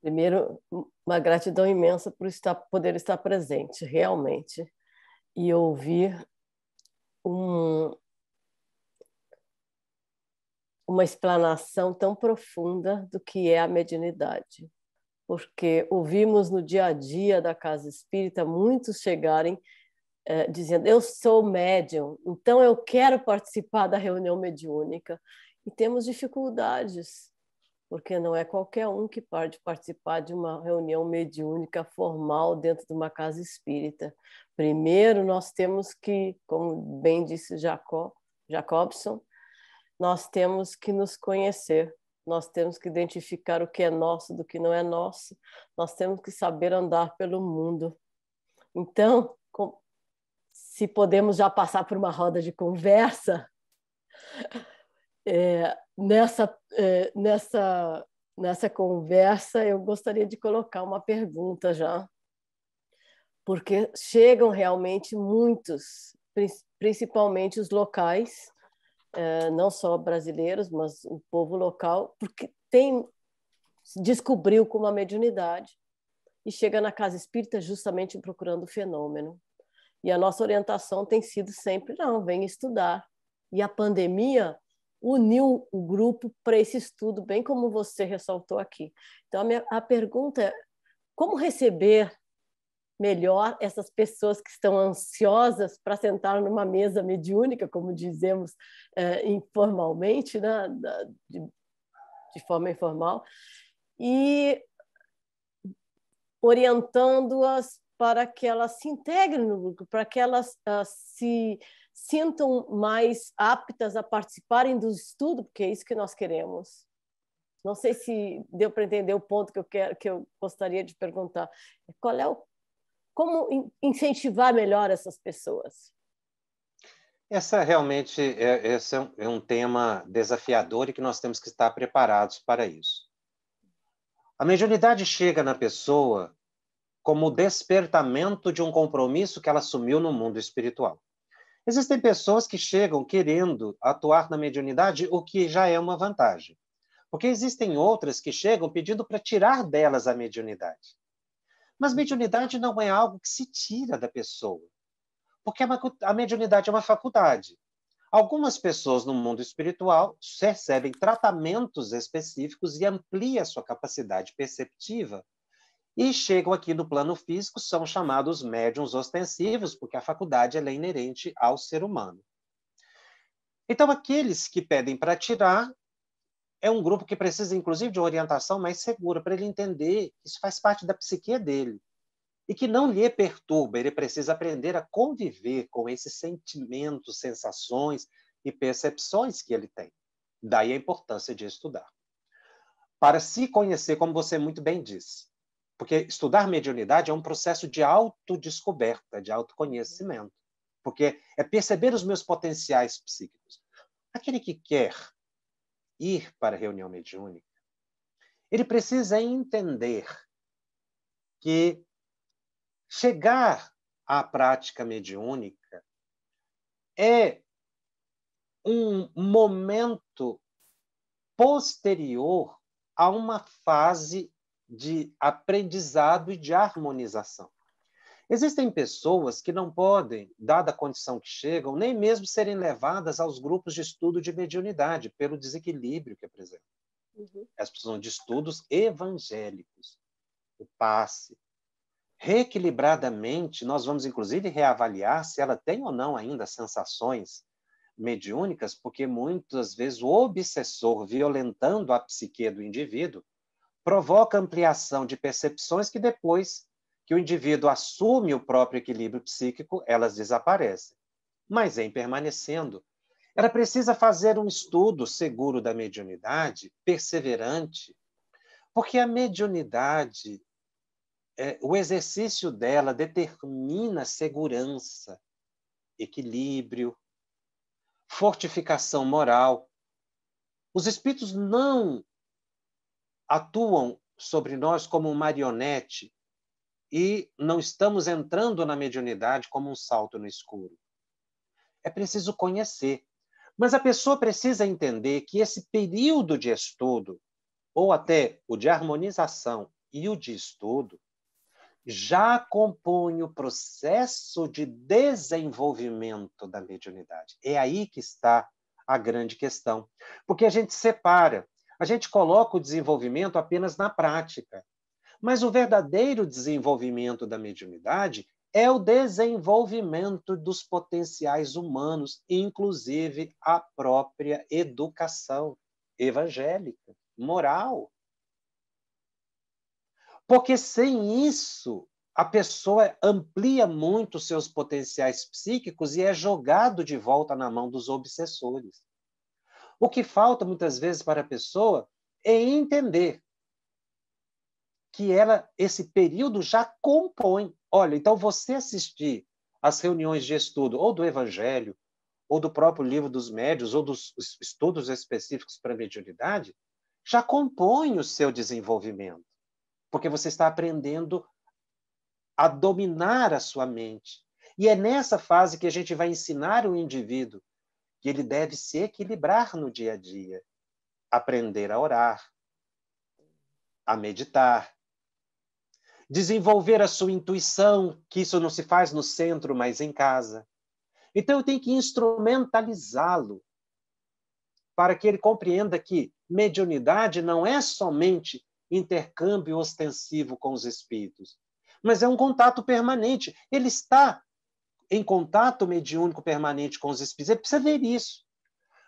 Speaker 6: Primeiro, uma gratidão imensa por poder estar presente, realmente, e ouvir uma explanação tão profunda do que é a mediunidade. Porque ouvimos no dia a dia da Casa Espírita muitos chegarem dizendo, eu sou médium, então eu quero participar da reunião mediúnica. E temos dificuldades, porque não é qualquer um que pode participar de uma reunião mediúnica formal dentro de uma casa espírita. Primeiro, nós temos que, como bem disse Jacobson, nós temos que nos conhecer, nós temos que identificar o que é nosso do que não é nosso, nós temos que saber andar pelo mundo. Então, se podemos já passar por uma roda de conversa, nessa conversa eu gostaria de colocar uma pergunta já, porque chegam realmente muitos, principalmente os locais, não só brasileiros, mas o povo local, porque descobriu como a mediunidade e chega na casa espírita justamente procurando o fenômeno. E a nossa orientação tem sido sempre, não, vem estudar. E a pandemia uniu o grupo para esse estudo, bem como você ressaltou aqui. Então, a pergunta é, como receber melhor essas pessoas que estão ansiosas para sentar numa mesa mediúnica, como dizemos informalmente, né? De forma informal, e orientando-as para que elas se integrem no grupo, para que elas se sintam mais aptas a participarem do estudo, porque é isso que nós queremos. Não sei se deu para entender o ponto que eu gostaria de perguntar. Como incentivar melhor essas pessoas?
Speaker 7: Esse é um tema desafiador e que nós temos que estar preparados para isso. A mediunidade chega na pessoa como o despertamento de um compromisso que ela assumiu no mundo espiritual. Existem pessoas que chegam querendo atuar na mediunidade, o que já é uma vantagem. Porque existem outras que chegam pedindo para tirar delas a mediunidade. Mas mediunidade não é algo que se tira da pessoa. Porque a mediunidade é uma faculdade. Algumas pessoas no mundo espiritual recebem tratamentos específicos e ampliam a sua capacidade perceptiva e chegam aqui no plano físico, são chamados médiuns ostensivos, porque a faculdade ela é inerente ao ser humano. Então, aqueles que pedem para tirar é um grupo que precisa, inclusive, de uma orientação mais segura, para ele entender que isso faz parte da psique dele e que não lhe perturba. Ele precisa aprender a conviver com esses sentimentos, sensações e percepções que ele tem. Daí a importância de estudar. Para se conhecer, como você muito bem disse, porque estudar mediunidade é um processo de autodescoberta, de autoconhecimento, porque é perceber os meus potenciais psíquicos. Aquele que quer ir para a reunião mediúnica, ele precisa entender que chegar à prática mediúnica é um momento posterior a uma fase de aprendizado e de harmonização. Existem pessoas que não podem, dada a condição que chegam, nem mesmo serem levadas aos grupos de estudo de mediunidade, pelo desequilíbrio que apresentam. Elas precisam de estudos evangélicos, o passe. Reequilibradamente, nós vamos, inclusive, reavaliar se ela tem ou não ainda sensações mediúnicas, porque muitas vezes o obsessor, violentando a psique do indivíduo, provoca ampliação de percepções que depois que o indivíduo assume o próprio equilíbrio psíquico, elas desaparecem. Mas, em permanecendo, ela precisa fazer um estudo seguro da mediunidade, perseverante, porque a mediunidade, o exercício dela determina segurança, equilíbrio, fortificação moral. Os espíritos não atuam sobre nós como um marionete e não estamos entrando na mediunidade como um salto no escuro. É preciso conhecer. Mas a pessoa precisa entender que esse período de estudo, ou até o de harmonização e o de estudo, já compõe o processo de desenvolvimento da mediunidade. É aí que está a grande questão. Porque a gente separa, a gente coloca o desenvolvimento apenas na prática. Mas o verdadeiro desenvolvimento da mediunidade é o desenvolvimento dos potenciais humanos, inclusive a própria educação evangélica, moral. Porque sem isso, a pessoa amplia muito seus potenciais psíquicos e é jogado de volta na mão dos obsessores. O que falta muitas vezes para a pessoa é entender que esse período já compõe. Olha, então você assistir às reuniões de estudo ou do Evangelho, ou do próprio Livro dos Médiuns, ou dos estudos específicos para a mediunidade, já compõe o seu desenvolvimento. Porque você está aprendendo a dominar a sua mente. E é nessa fase que a gente vai ensinar o indivíduo que ele deve se equilibrar no dia a dia, aprender a orar, a meditar, desenvolver a sua intuição, que isso não se faz no centro, mas em casa. Então, eu tenho que instrumentalizá-lo para que ele compreenda que mediunidade não é somente intercâmbio ostensivo com os espíritos, mas é um contato permanente. Ele está em contato mediúnico permanente com os espíritos. Ele precisa ver isso.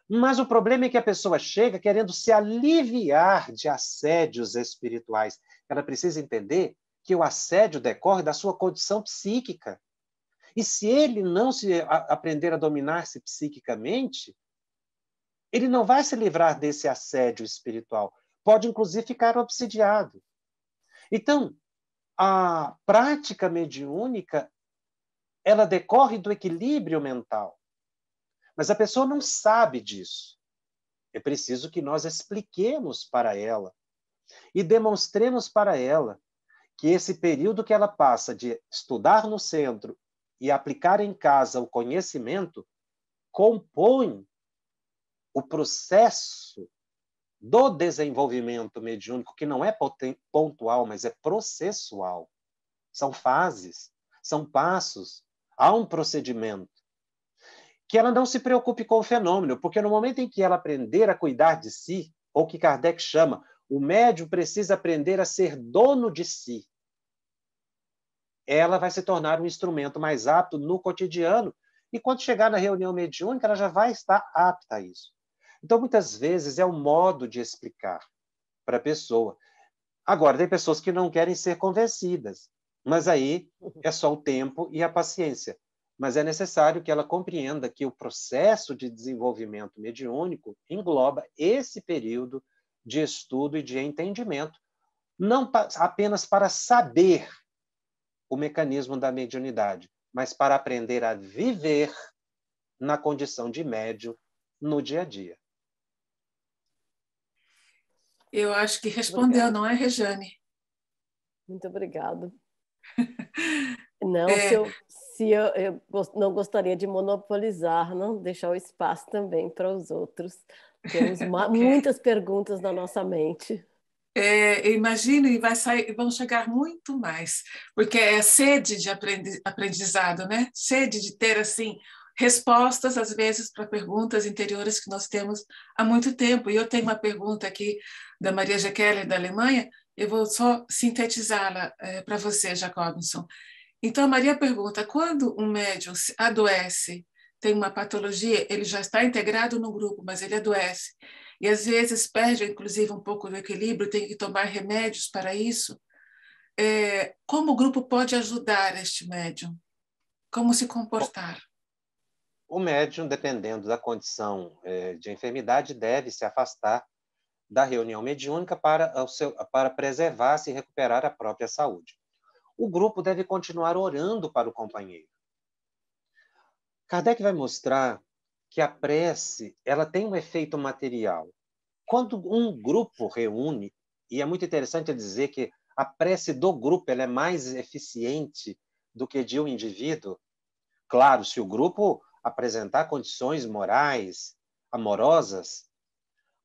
Speaker 7: Mas o problema é que a pessoa chega querendo se aliviar de assédios espirituais. Ela precisa entender que o assédio decorre da sua condição psíquica. E se ele não aprender a dominar-se psiquicamente, ele não vai se livrar desse assédio espiritual. Pode, inclusive, ficar obsidiado. Então, a prática mediúnica, ela decorre do equilíbrio mental. Mas a pessoa não sabe disso. É preciso que nós expliquemos para ela e demonstremos para ela que esse período que ela passa de estudar no centro e aplicar em casa o conhecimento compõe o processo do desenvolvimento mediúnico, que não é pontual, mas é processual. São fases, são passos, há um procedimento. Que ela não se preocupe com o fenômeno, porque no momento em que ela aprender a cuidar de si, ou que Kardec chama, o médium precisa aprender a ser dono de si, ela vai se tornar um instrumento mais apto no cotidiano, e quando chegar na reunião mediúnica, ela já vai estar apta a isso. Então, muitas vezes, é um modo de explicar para a pessoa. Agora, tem pessoas que não querem ser convencidas, mas aí é só o tempo e a paciência. Mas é necessário que ela compreenda que o processo de desenvolvimento mediúnico engloba esse período de estudo e de entendimento, não apenas para saber o mecanismo da mediunidade, mas para aprender a viver na condição de médium no dia a dia.
Speaker 3: Eu acho que respondeu, não é, Rejane?
Speaker 6: Muito obrigada. Não, se eu não gostaria de monopolizar, não deixar o espaço também para os outros. Temos muitas perguntas na nossa mente.
Speaker 3: Imagino, e vão chegar muito mais, porque é sede de aprendizado, né? Sede de ter, assim, respostas, às vezes, para perguntas interiores que nós temos há muito tempo. E eu tenho uma pergunta aqui da Maria Jequeline, da Alemanha, eu vou só sintetizá-la para você, Jacobson. Então, a Maria pergunta, quando um médium adoece, tem uma patologia, ele já está integrado no grupo, mas ele adoece, e às vezes perde, inclusive, um pouco do equilíbrio, tem que tomar remédios para isso. Como o grupo pode ajudar este médium? Como se comportar?
Speaker 7: O médium, dependendo da condição de enfermidade, deve se afastar da reunião mediúnica para preservar-se e recuperar a própria saúde. O grupo deve continuar orando para o companheiro. Kardec vai mostrar que a prece ela tem um efeito material. Quando um grupo reúne, e é muito interessante dizer que a prece do grupo ela é mais eficiente do que de um indivíduo, claro, se o grupo apresentar condições morais, amorosas,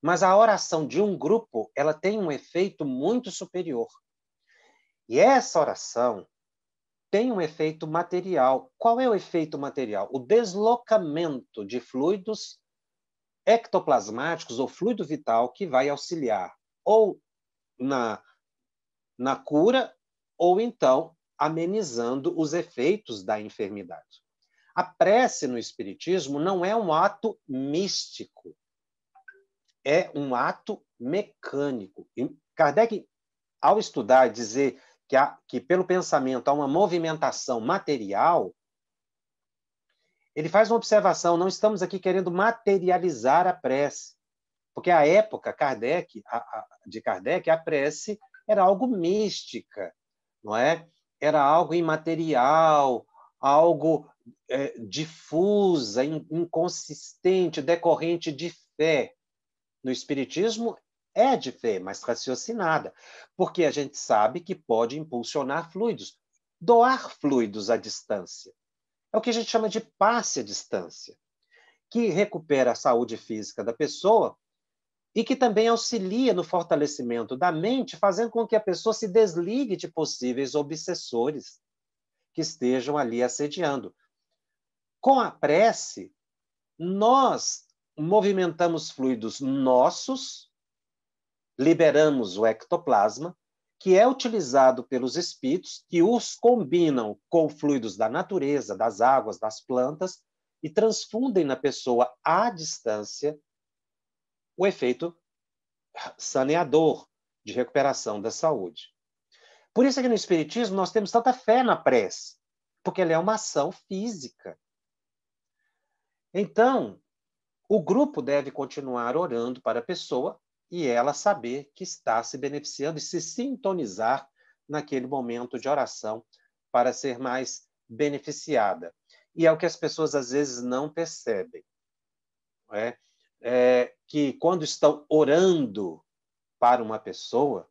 Speaker 7: mas a oração de um grupo ela tem um efeito muito superior. E essa oração tem um efeito material. Qual é o efeito material? O deslocamento de fluidos ectoplasmáticos ou fluido vital que vai auxiliar ou na cura ou então amenizando os efeitos da enfermidade. A prece no Espiritismo não é um ato místico, é um ato mecânico. E Kardec, ao estudar e dizer que pelo pensamento há uma movimentação material, ele faz uma observação, não estamos aqui querendo materializar a prece, porque à época de Kardec, a prece era algo mística, não é? Era algo imaterial, algo difusa, inconsistente, decorrente de fé. No Espiritismo é de fé, mas raciocinada, porque a gente sabe que pode impulsionar fluidos, doar fluidos à distância. É o que a gente chama de passe à distância, que recupera a saúde física da pessoa e que também auxilia no fortalecimento da mente, fazendo com que a pessoa se desligue de possíveis obsessores que estejam ali assediando. Com a prece, nós movimentamos fluidos nossos, liberamos o ectoplasma que é utilizado pelos espíritos, que os combinam com fluidos da natureza, das águas, das plantas, e transfundem na pessoa à distância o efeito saneador de recuperação da saúde. Por isso é que no Espiritismo nós temos tanta fé na prece, porque ela é uma ação física. Então, o grupo deve continuar orando para a pessoa e ela saber que está se beneficiando e se sintonizar naquele momento de oração para ser mais beneficiada. E é o que as pessoas às vezes não percebem. Que quando estão orando para uma pessoa,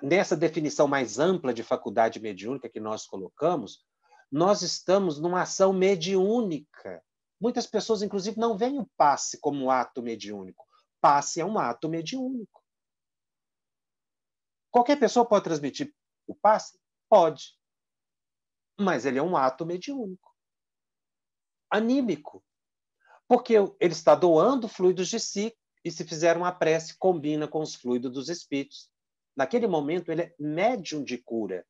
Speaker 7: nessa definição mais ampla de faculdade mediúnica que nós colocamos, nós estamos numa ação mediúnica. Muitas pessoas, inclusive, não veem o passe como um ato mediúnico. Passe é um ato mediúnico. Qualquer pessoa pode transmitir o passe? Pode. Mas ele é um ato mediúnico. Anímico. Porque ele está doando fluidos de si e, se fizer uma prece, combina com os fluidos dos espíritos. Naquele momento, ele é médium de cura.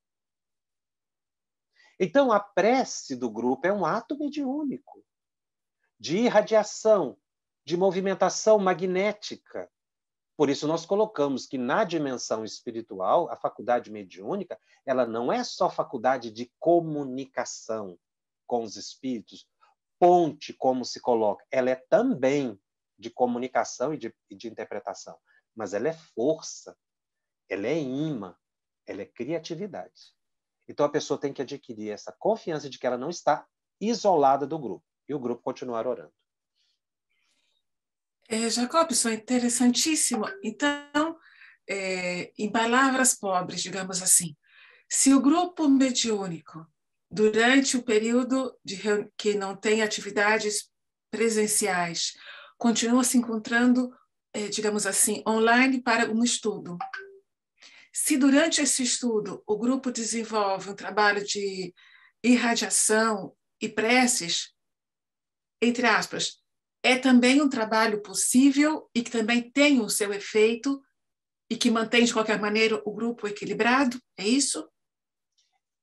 Speaker 7: Então, a prece do grupo é um ato mediúnico, de irradiação, de movimentação magnética. Por isso, nós colocamos que, na dimensão espiritual, a faculdade mediúnica, ela não é só faculdade de comunicação com os espíritos, ponte, como se coloca. Ela é também de comunicação e de interpretação. Mas ela é força, ela é imã, ela é criatividade. Então, a pessoa tem que adquirir essa confiança de que ela não está isolada do grupo. E o grupo continuar orando.
Speaker 3: Jacobson, interessantíssimo. Então, em palavras pobres, digamos assim, se o grupo mediúnico, durante o período que não tem atividades presenciais, continua se encontrando, digamos assim, online para um estudo, se durante esse estudo o grupo desenvolve um trabalho de irradiação e preces, entre aspas, é também um trabalho possível e que também tem o seu efeito e que mantém, de qualquer maneira, o grupo equilibrado? É isso?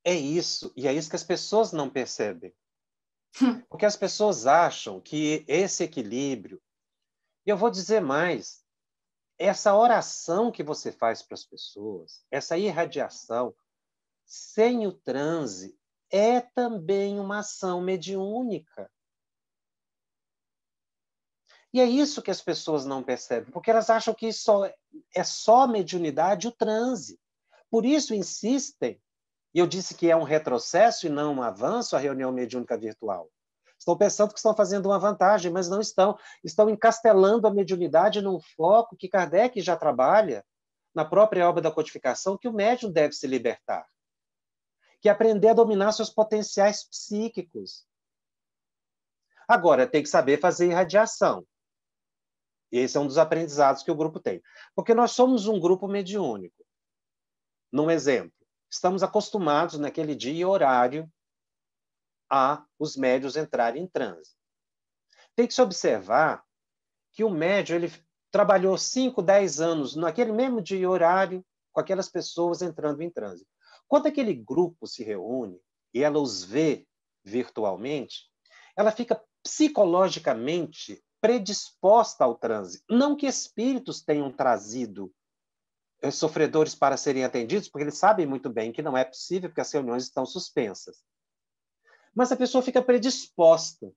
Speaker 7: É isso. E é isso que as pessoas não percebem. Porque as pessoas acham que esse equilíbrio... E eu vou dizer mais. Essa oração que você faz para as pessoas, essa irradiação, sem o transe, é também uma ação mediúnica. E é isso que as pessoas não percebem, porque elas acham que é só mediunidade o transe. Por isso insistem, e eu disse que é um retrocesso e não um avanço a reunião mediúnica virtual. Estão pensando que estão fazendo uma vantagem, mas não estão. Estão encastelando a mediunidade num foco que Kardec já trabalha na própria obra da codificação, que o médium deve se libertar, que é aprender a dominar seus potenciais psíquicos. Agora, tem que saber fazer irradiação. Esse é um dos aprendizados que o grupo tem. Porque nós somos um grupo mediúnico. Num exemplo, estamos acostumados naquele dia e horário a os médiuns entrarem em transe. Tem que se observar que o médium ele trabalhou 5, 10 anos naquele mesmo dia e horário com aquelas pessoas entrando em transe. Quando aquele grupo se reúne e ela os vê virtualmente, ela fica psicologicamente predisposta ao transe. Não que espíritos tenham trazido sofredores para serem atendidos, porque eles sabem muito bem que não é possível, porque as reuniões estão suspensas. Mas a pessoa fica predisposta.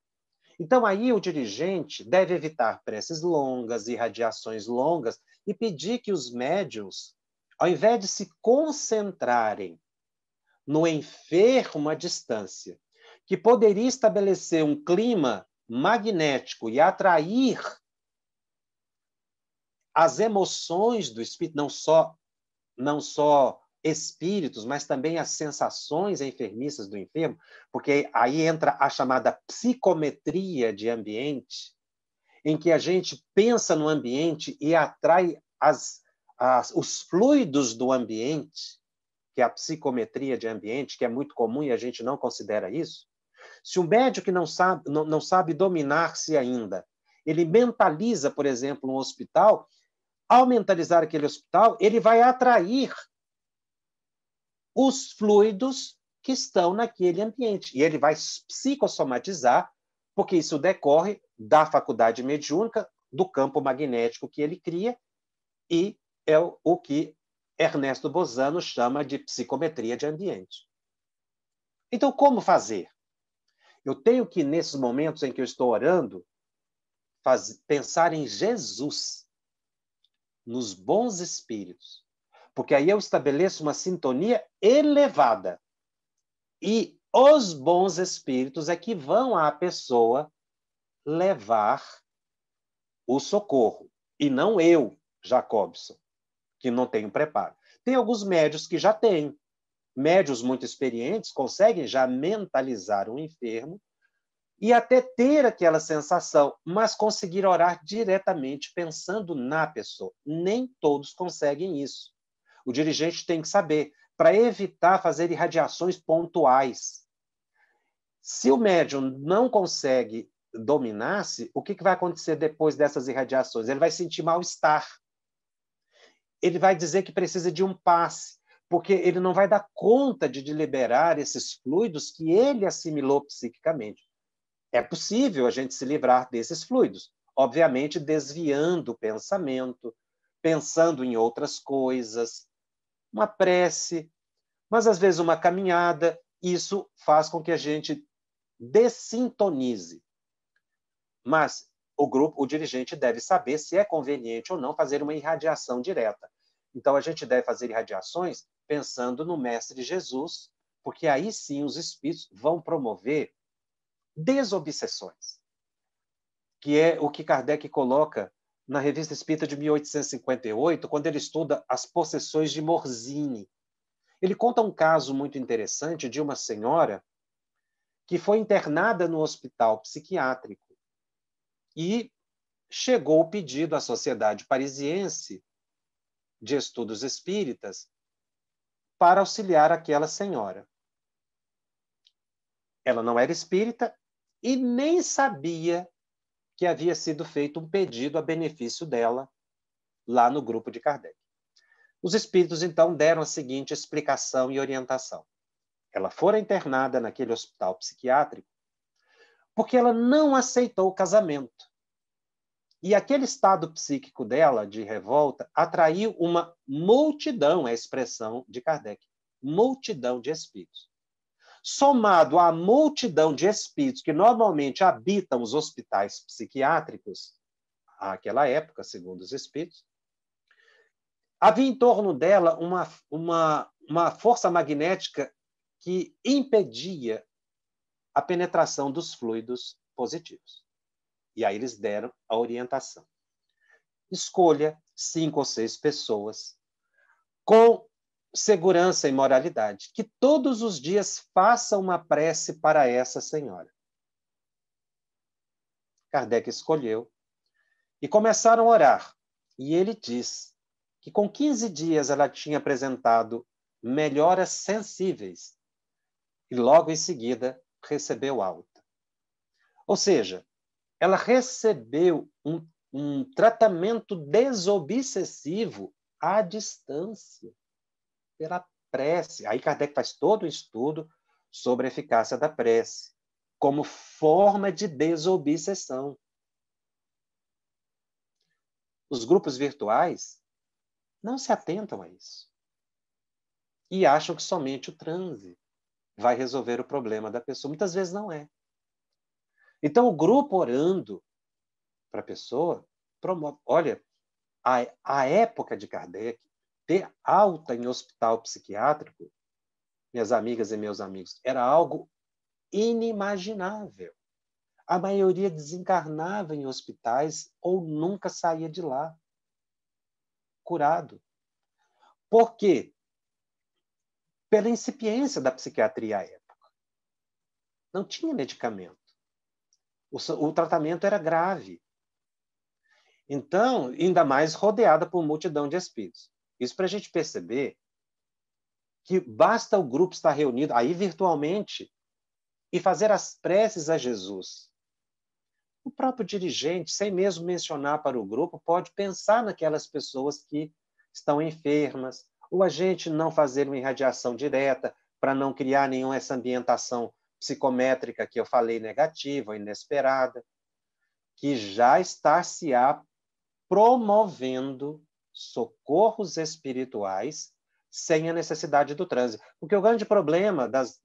Speaker 7: Então, aí o dirigente deve evitar preces longas, irradiações longas, e pedir que os médiuns, ao invés de se concentrarem no enfermo à distância, que poderia estabelecer um clima magnético e atrair as emoções do espírito, não só espíritos, mas também as sensações enfermiças do enfermo, porque aí entra a chamada psicometria de ambiente, em que a gente pensa no ambiente e atrai os fluidos do ambiente, que é a psicometria de ambiente, que é muito comum e a gente não considera isso. Se o médico que não sabe dominar-se ainda, ele mentaliza, por exemplo, um hospital, ao mentalizar aquele hospital, ele vai atrair os fluidos que estão naquele ambiente. E ele vai psicossomatizar, porque isso decorre da faculdade mediúnica, do campo magnético que ele cria, e é o que Ernesto Bozano chama de psicometria de ambiente. Então, como fazer? Eu tenho que, nesses momentos em que eu estou orando, pensar em Jesus, nos bons espíritos, porque aí eu estabeleço uma sintonia elevada. E os bons espíritos é que vão à pessoa levar o socorro, e não eu, Jacobson, que não tenho preparo. Tem alguns médios que já têm. Médios muito experientes conseguem já mentalizar um enfermo e até ter aquela sensação, mas conseguir orar diretamente pensando na pessoa. Nem todos conseguem isso. O dirigente tem que saber, para evitar fazer irradiações pontuais. Se o médium não consegue dominar-se, o que vai acontecer depois dessas irradiações? Ele vai sentir mal-estar. Ele vai dizer que precisa de um passe, porque ele não vai dar conta de liberar esses fluidos que ele assimilou psiquicamente. É possível a gente se livrar desses fluidos, obviamente desviando o pensamento, pensando em outras coisas, uma prece, mas às vezes uma caminhada. Isso faz com que a gente dessintonize. Mas o dirigente deve saber se é conveniente ou não fazer uma irradiação direta. Então, a gente deve fazer irradiações pensando no Mestre Jesus, porque aí sim os espíritos vão promover desobsessões, que é o que Kardec coloca na Revista Espírita de 1858, quando ele estuda as possessões de Morzine. Ele conta um caso muito interessante de uma senhora que foi internada no hospital psiquiátrico e chegou o pedido à Sociedade Parisiense de Estudos Espíritas para auxiliar aquela senhora. Ela não era espírita e nem sabia que havia sido feito um pedido a benefício dela lá no grupo de Kardec. Os espíritos, então, deram a seguinte explicação e orientação. Ela fora internada naquele hospital psiquiátrico porque ela não aceitou o casamento. E aquele estado psíquico dela, de revolta, atraiu uma multidão, é a expressão de Kardec, multidão de espíritos. Somado à multidão de espíritos que normalmente habitam os hospitais psiquiátricos, àquela época, segundo os espíritos, havia em torno dela uma força magnética que impedia a penetração dos fluidos positivos. E aí eles deram a orientação. Escolha 5 ou 6 pessoas com segurança e moralidade, que todos os dias façam uma prece para essa senhora. Kardec escolheu e começaram a orar. E ele diz que com 15 dias ela tinha apresentado melhoras sensíveis e logo em seguida recebeu alta. Ou seja, ela recebeu um tratamento desobsessivo à distância, pela prece. Aí Kardec faz todo um estudo sobre a eficácia da prece, como forma de desobsessão. Os grupos virtuais não se atentam a isso. E acham que somente o transe vai resolver o problema da pessoa. Muitas vezes não é. Então, o grupo orando para a pessoa promove. Olha, a época de Kardec, ter alta em hospital psiquiátrico, minhas amigas e meus amigos, era algo inimaginável. A maioria desencarnava em hospitais ou nunca saía de lá curado. Por quê? Pela incipiência da psiquiatria à época. Não tinha medicamento. O tratamento era grave. Então, ainda mais rodeada por multidão de espíritos. Isso para a gente perceber que basta o grupo estar reunido aí virtualmente e fazer as preces a Jesus. O próprio dirigente, sem mesmo mencionar para o grupo, pode pensar naquelas pessoas que estão enfermas, ou a gente não fazer uma irradiação direta para não criar nenhuma essa ambientação psicométrica que eu falei negativa, inesperada, que já está-se-á promovendo socorros espirituais sem a necessidade do transe. Porque o grande problema das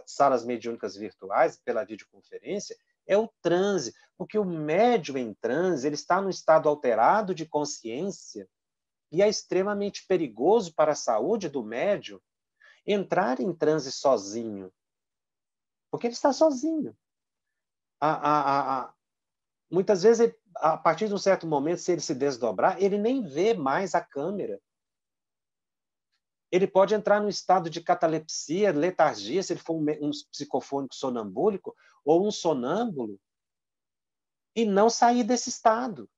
Speaker 7: salas mediúnicas virtuais, pela videoconferência, é o transe. Porque o médium em transe ele está num estado alterado de consciência e é extremamente perigoso para a saúde do médium entrar em transe sozinho. Porque ele está sozinho. Muitas vezes, a partir de um certo momento, se ele se desdobrar, ele nem vê mais a câmera. Ele pode entrar num estado de catalepsia, letargia, se ele for um psicofônico sonambúlico ou um sonâmbulo, e não sair desse estado.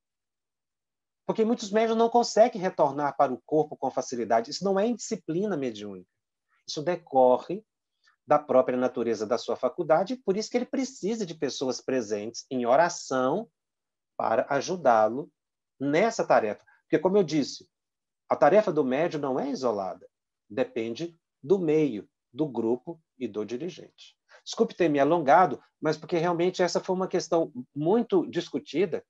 Speaker 7: Porque muitos médiuns não conseguem retornar para o corpo com facilidade. Isso não é indisciplina mediúnica. Isso decorre da própria natureza da sua faculdade, e por isso que ele precisa de pessoas presentes em oração para ajudá-lo nessa tarefa. Porque, como eu disse, a tarefa do médium não é isolada. Depende do meio, do grupo e do dirigente. Desculpe ter me alongado, mas porque realmente essa foi uma questão muito discutida,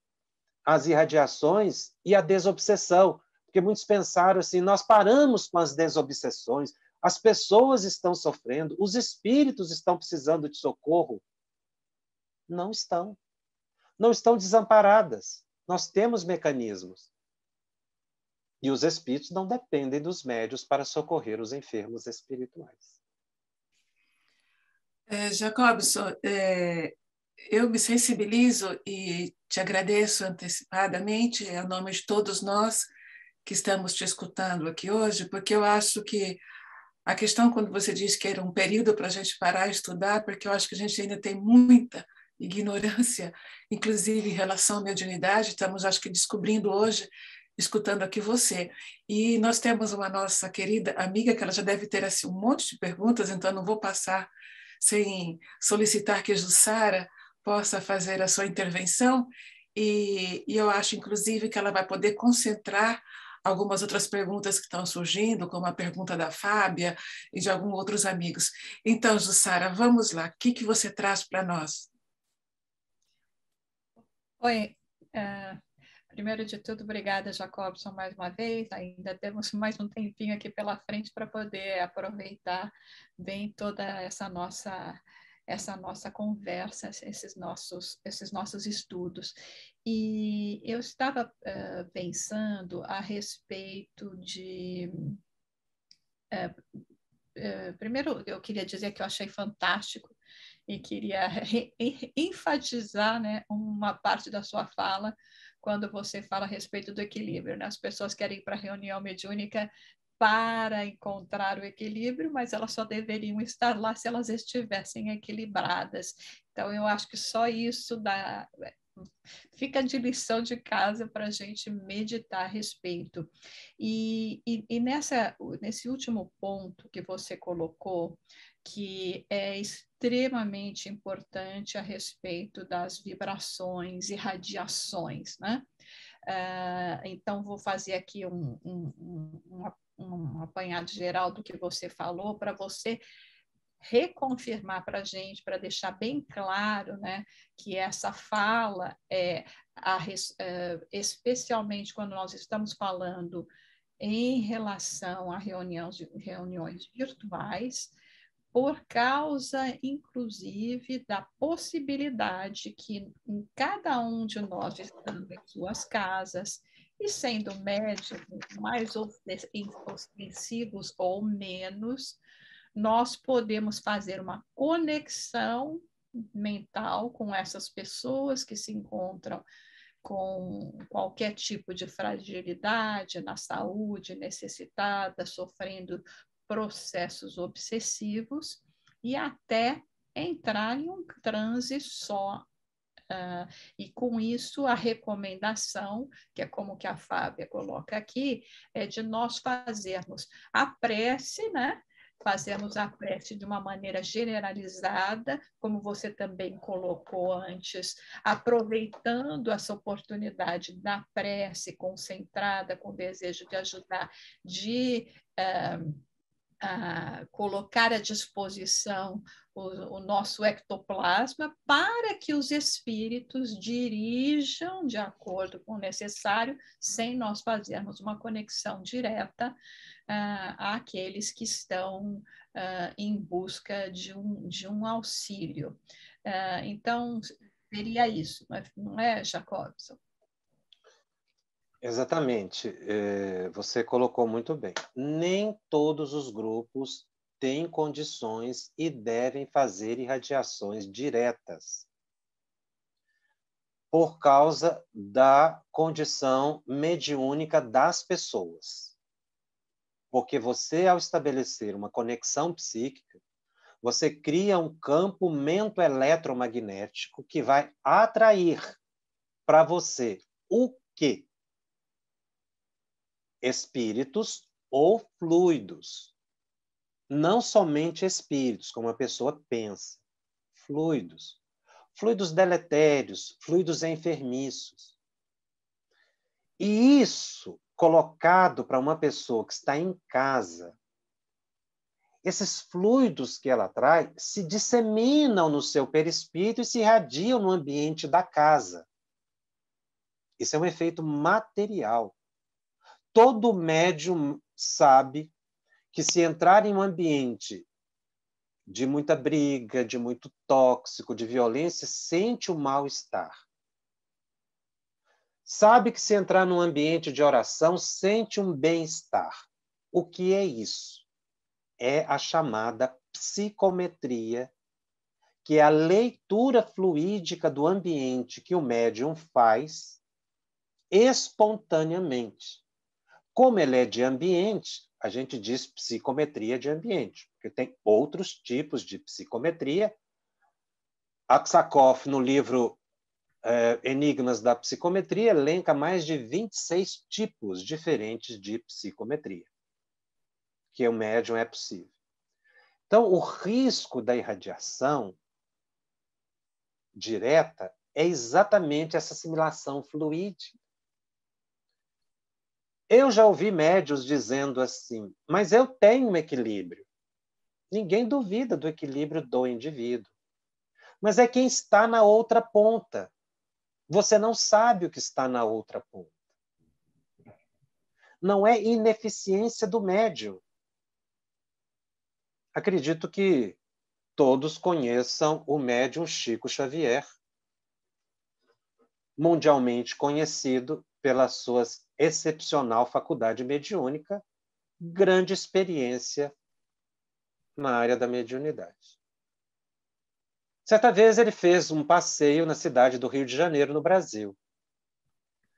Speaker 7: as irradiações e a desobsessão. Porque muitos pensaram assim, nós paramos com as desobsessões, as pessoas estão sofrendo, os espíritos estão precisando de socorro. Não estão. Não estão desamparadas. Nós temos mecanismos. E os espíritos não dependem dos médios para socorrer os enfermos espirituais.
Speaker 3: Jacobson, eu me sensibilizo e te agradeço antecipadamente, em nome de todos nós que estamos te escutando aqui hoje, porque eu acho que a questão, quando você diz que era um período para a gente parar e estudar, porque eu acho que a gente ainda tem muita ignorância, inclusive em relação à mediunidade, estamos, acho que, descobrindo hoje, escutando aqui você. E nós temos uma nossa querida amiga, que ela já deve ter assim, um monte de perguntas, então não vou passar sem solicitar que a Jussara possa fazer a sua intervenção, e eu acho, inclusive, que ela vai poder concentrar algumas outras perguntas que estão surgindo, como a pergunta da Fábia e de alguns outros amigos. Então, Jussara, vamos lá. O que você traz para nós?
Speaker 5: Oi. Primeiro de tudo, obrigada, Jacobson, mais uma vez. Ainda temos mais um tempinho aqui pela frente para poder aproveitar bem toda essa nossa conversa, esses nossos estudos. E eu estava pensando a respeito de... primeiro, eu queria dizer que eu achei fantástico e queria enfatizar, né, uma parte da sua fala, quando você fala a respeito do equilíbrio, né? As pessoas querem ir para a reunião mediúnica para encontrar o equilíbrio, mas elas só deveriam estar lá se elas estivessem equilibradas. Então, eu acho que só isso fica de lição de casa para a gente meditar a respeito. E nesse último ponto que você colocou, que é extremamente importante a respeito das vibrações e radiações, né? Então, vou fazer aqui um apanhado geral do que você falou, para você reconfirmar para a gente, para deixar bem claro, né, que essa fala especialmente quando nós estamos falando em relação a reuniões virtuais, por causa, inclusive, da possibilidade que em cada um de nós, estando em suas casas e sendo médicos mais ostensivos ou menos, nós podemos fazer uma conexão mental com essas pessoas que se encontram com qualquer tipo de fragilidade na saúde, necessitada, sofrendo processos obsessivos e até entrar em um transe só. E com isso a recomendação, que é como que a Fábia coloca aqui, é de nós fazermos a prece, né? fazemos a prece de uma maneira generalizada, como você também colocou antes, aproveitando essa oportunidade da prece concentrada, com desejo de ajudar, de colocar à disposição o nosso ectoplasma para que os espíritos dirijam de acordo com o necessário, sem nós fazermos uma conexão direta àqueles que estão em busca de um auxílio. Então, seria isso, não é, Jacobson?
Speaker 7: Exatamente. Você colocou muito bem. Nem todos os grupos têm condições e devem fazer irradiações diretas por causa da condição mediúnica das pessoas. Porque você, ao estabelecer uma conexão psíquica, você cria um campo mento-eletromagnético que vai atrair para você o quê? Espíritos ou fluidos. Não somente espíritos, como a pessoa pensa. Fluidos. Fluidos deletérios, fluidos enfermiços. E isso, colocado para uma pessoa que está em casa, esses fluidos que ela atrai se disseminam no seu perispírito e se irradiam no ambiente da casa. Isso é um efeito material. Todo médium sabe que se entrar em um ambiente de muita briga, de muito tóxico, de violência, sente o mal-estar. Sabe que se entrar num ambiente de oração, sente um bem-estar. O que é isso? É a chamada psicometria, que é a leitura fluídica do ambiente que o médium faz espontaneamente. Como ele é de ambiente, a gente diz psicometria de ambiente, porque tem outros tipos de psicometria. Aksakoff, no livro Enigmas da Psicometria, elenca mais de 26 tipos diferentes de psicometria, que o médium é possível. Então, o risco da irradiação direta é exatamente essa assimilação fluídica. Eu já ouvi médiuns dizendo assim, mas eu tenho um equilíbrio. Ninguém duvida do equilíbrio do indivíduo. Mas é quem está na outra ponta. Você não sabe o que está na outra ponta. Não é ineficiência do médium. Acredito que todos conheçam o médium Chico Xavier, mundialmente conhecido pela sua excepcional faculdade mediúnica, grande experiência na área da mediunidade. Certa vez ele fez um passeio na cidade do Rio de Janeiro, no Brasil.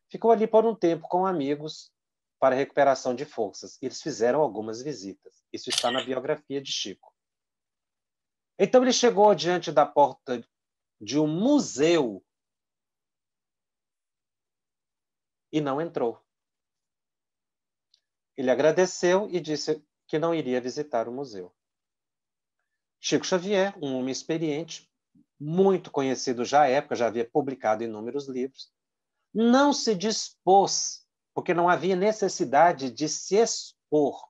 Speaker 7: Ficou ali por um tempo com amigos para recuperação de forças. Eles fizeram algumas visitas. Isso está na biografia de Chico. Então ele chegou diante da porta de um museu e não entrou. Ele agradeceu e disse que não iria visitar o museu. Chico Xavier, um homem experiente, muito conhecido já à época, já havia publicado inúmeros livros, não se dispôs, porque não havia necessidade de se expor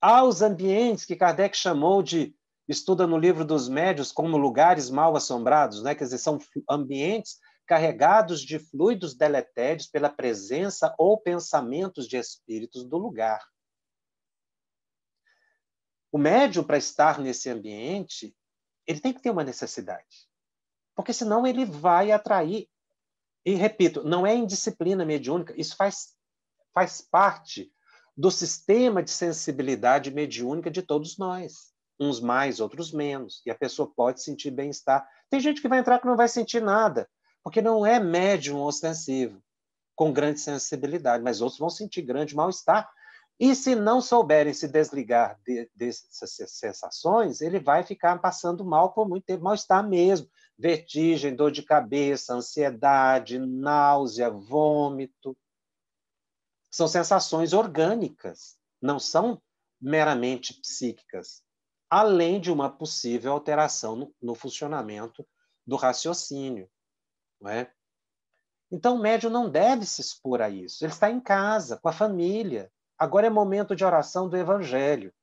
Speaker 7: aos ambientes que Kardec chamou de, estuda no livro dos médiuns, como lugares mal assombrados, né? Quer dizer, são ambientes carregados de fluidos deletérios pela presença ou pensamentos de espíritos do lugar. O médium, para estar nesse ambiente, ele tem que ter uma necessidade, porque senão ele vai atrair. E, repito, não é indisciplina mediúnica, isso faz parte do sistema de sensibilidade mediúnica de todos nós. Uns mais, outros menos. E a pessoa pode sentir bem-estar. Tem gente que vai entrar que não vai sentir nada, porque não é médium ostensivo, com grande sensibilidade, mas outros vão sentir grande mal-estar. E se não souberem se desligar dessas sensações, ele vai ficar passando mal por muito tempo, mal-estar mesmo. Vertigem, dor de cabeça, ansiedade, náusea, vômito. São sensações orgânicas, não são meramente psíquicas, além de uma possível alteração no funcionamento do raciocínio, não é? Então, o médium não deve se expor a isso. Ele está em casa, com a família. Agora é momento de oração do Evangelho.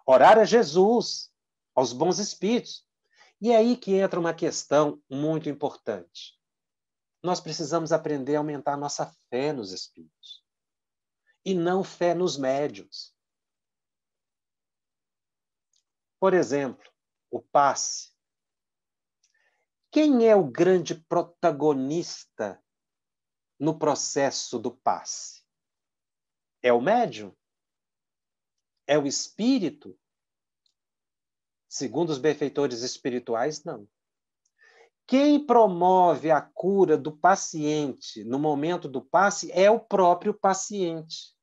Speaker 7: Orar a Jesus, aos bons espíritos. E é aí que entra uma questão muito importante. Nós precisamos aprender a aumentar a nossa fé nos espíritos. E não fé nos médiuns. Por exemplo, o passe. Quem é o grande protagonista no processo do passe? É o médium? É o espírito? Segundo os benfeitores espirituais, não. Quem promove a cura do paciente no momento do passe é o próprio paciente.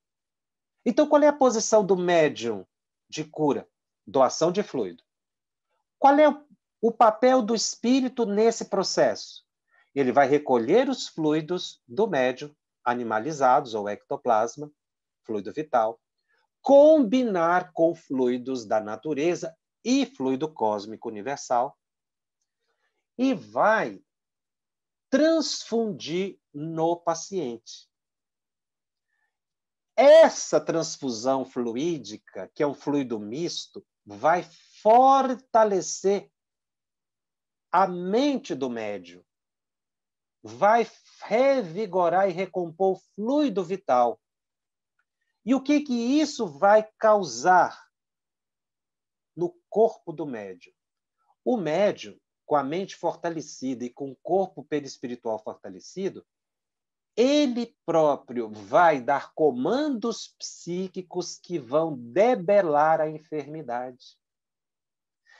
Speaker 7: Então, qual é a posição do médium de cura? Doação de fluido. Qual é o papel do espírito nesse processo? Ele vai recolher os fluidos do médium, animalizados ou ectoplasma, fluido vital, combinar com fluidos da natureza e fluido cósmico universal e vai transfundir no paciente. Essa transfusão fluídica, que é um fluido misto, vai fortalecer a mente do médium, vai revigorar e recompor o fluido vital. E o que isso vai causar no corpo do médium? O médium, com a mente fortalecida e com o corpo perispiritual fortalecido, ele próprio vai dar comandos psíquicos que vão debelar a enfermidade.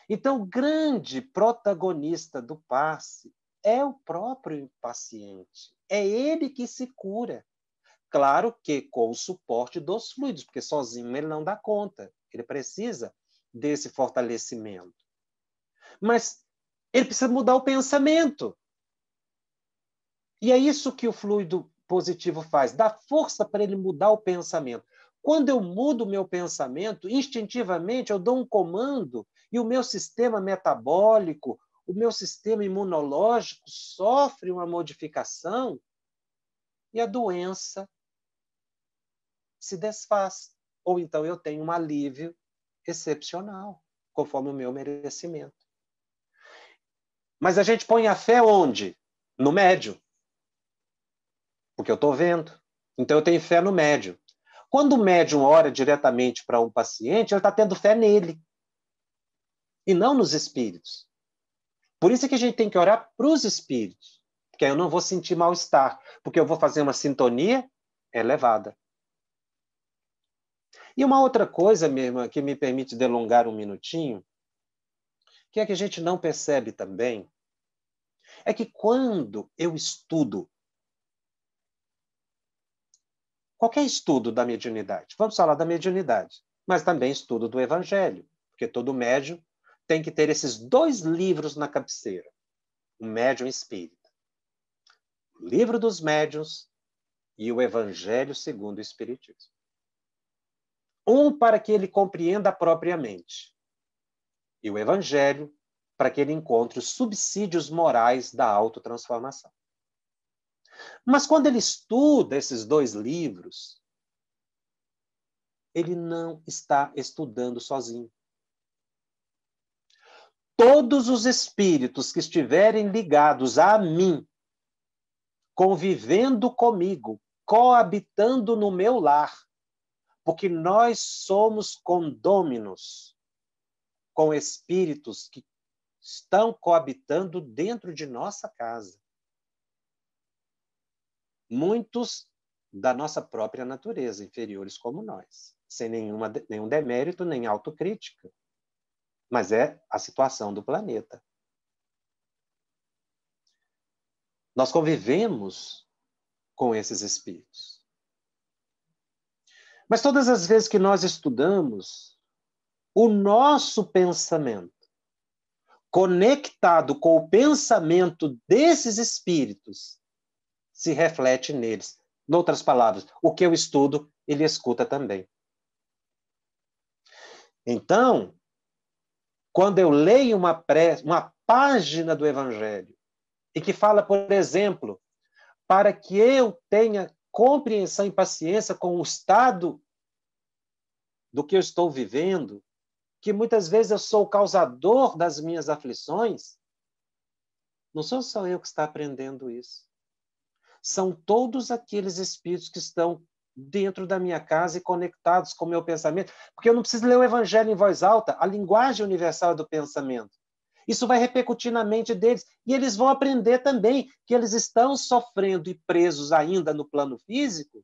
Speaker 7: Então, o grande protagonista do passe é o próprio paciente. É ele que se cura. Claro que com o suporte dos fluidos, porque sozinho ele não dá conta. Ele precisa desse fortalecimento. Mas ele precisa mudar o pensamento. E é isso que o fluido positivo faz, dá força para ele mudar o pensamento. Quando eu mudo o meu pensamento, instintivamente eu dou um comando e o meu sistema metabólico, o meu sistema imunológico sofre uma modificação e a doença se desfaz. Ou então eu tenho um alívio excepcional, conforme o meu merecimento. Mas a gente põe a fé onde? No médium. Porque eu estou vendo. Então eu tenho fé no médium. Quando o médium ora diretamente para um paciente, ele está tendo fé nele. E não nos espíritos. Por isso é que a gente tem que orar para os espíritos. Porque aí eu não vou sentir mal-estar. Porque eu vou fazer uma sintonia elevada. E uma outra coisa, minha irmã, que me permite delongar um minutinho, que é que a gente não percebe também, é que quando eu estudo qualquer estudo da mediunidade, vamos falar da mediunidade, mas também estudo do Evangelho, porque todo médium tem que ter esses 2 livros na cabeceira, o médium espírita. O livro dos médiuns e o Evangelho segundo o Espiritismo. Um para que ele compreenda propriamente, e o Evangelho para que ele encontre os subsídios morais da autotransformação. Mas quando ele estuda esses 2 livros, ele não está estudando sozinho. Todos os espíritos que estiverem ligados a mim, convivendo comigo, coabitando no meu lar, porque nós somos condôminos com espíritos que estão coabitando dentro de nossa casa. Muitos da nossa própria natureza, inferiores como nós, sem nenhum demérito, nem autocrítica. Mas é a situação do planeta. Nós convivemos com esses espíritos. Mas todas as vezes que nós estudamos, o nosso pensamento, conectado com o pensamento desses espíritos, se reflete neles. Em outras palavras, o que eu estudo ele escuta também. Então, quando eu leio uma página do Evangelho, e que fala, por exemplo, para que eu tenha compreensão e paciência com o estado do que eu estou vivendo, que muitas vezes eu sou o causador das minhas aflições, não sou só eu que está aprendendo isso. São todos aqueles espíritos que estão dentro da minha casa e conectados com o meu pensamento, porque eu não preciso ler o Evangelho em voz alta, a linguagem universal é do pensamento. Isso vai repercutir na mente deles, e eles vão aprender também que eles estão sofrendo e presos ainda no plano físico,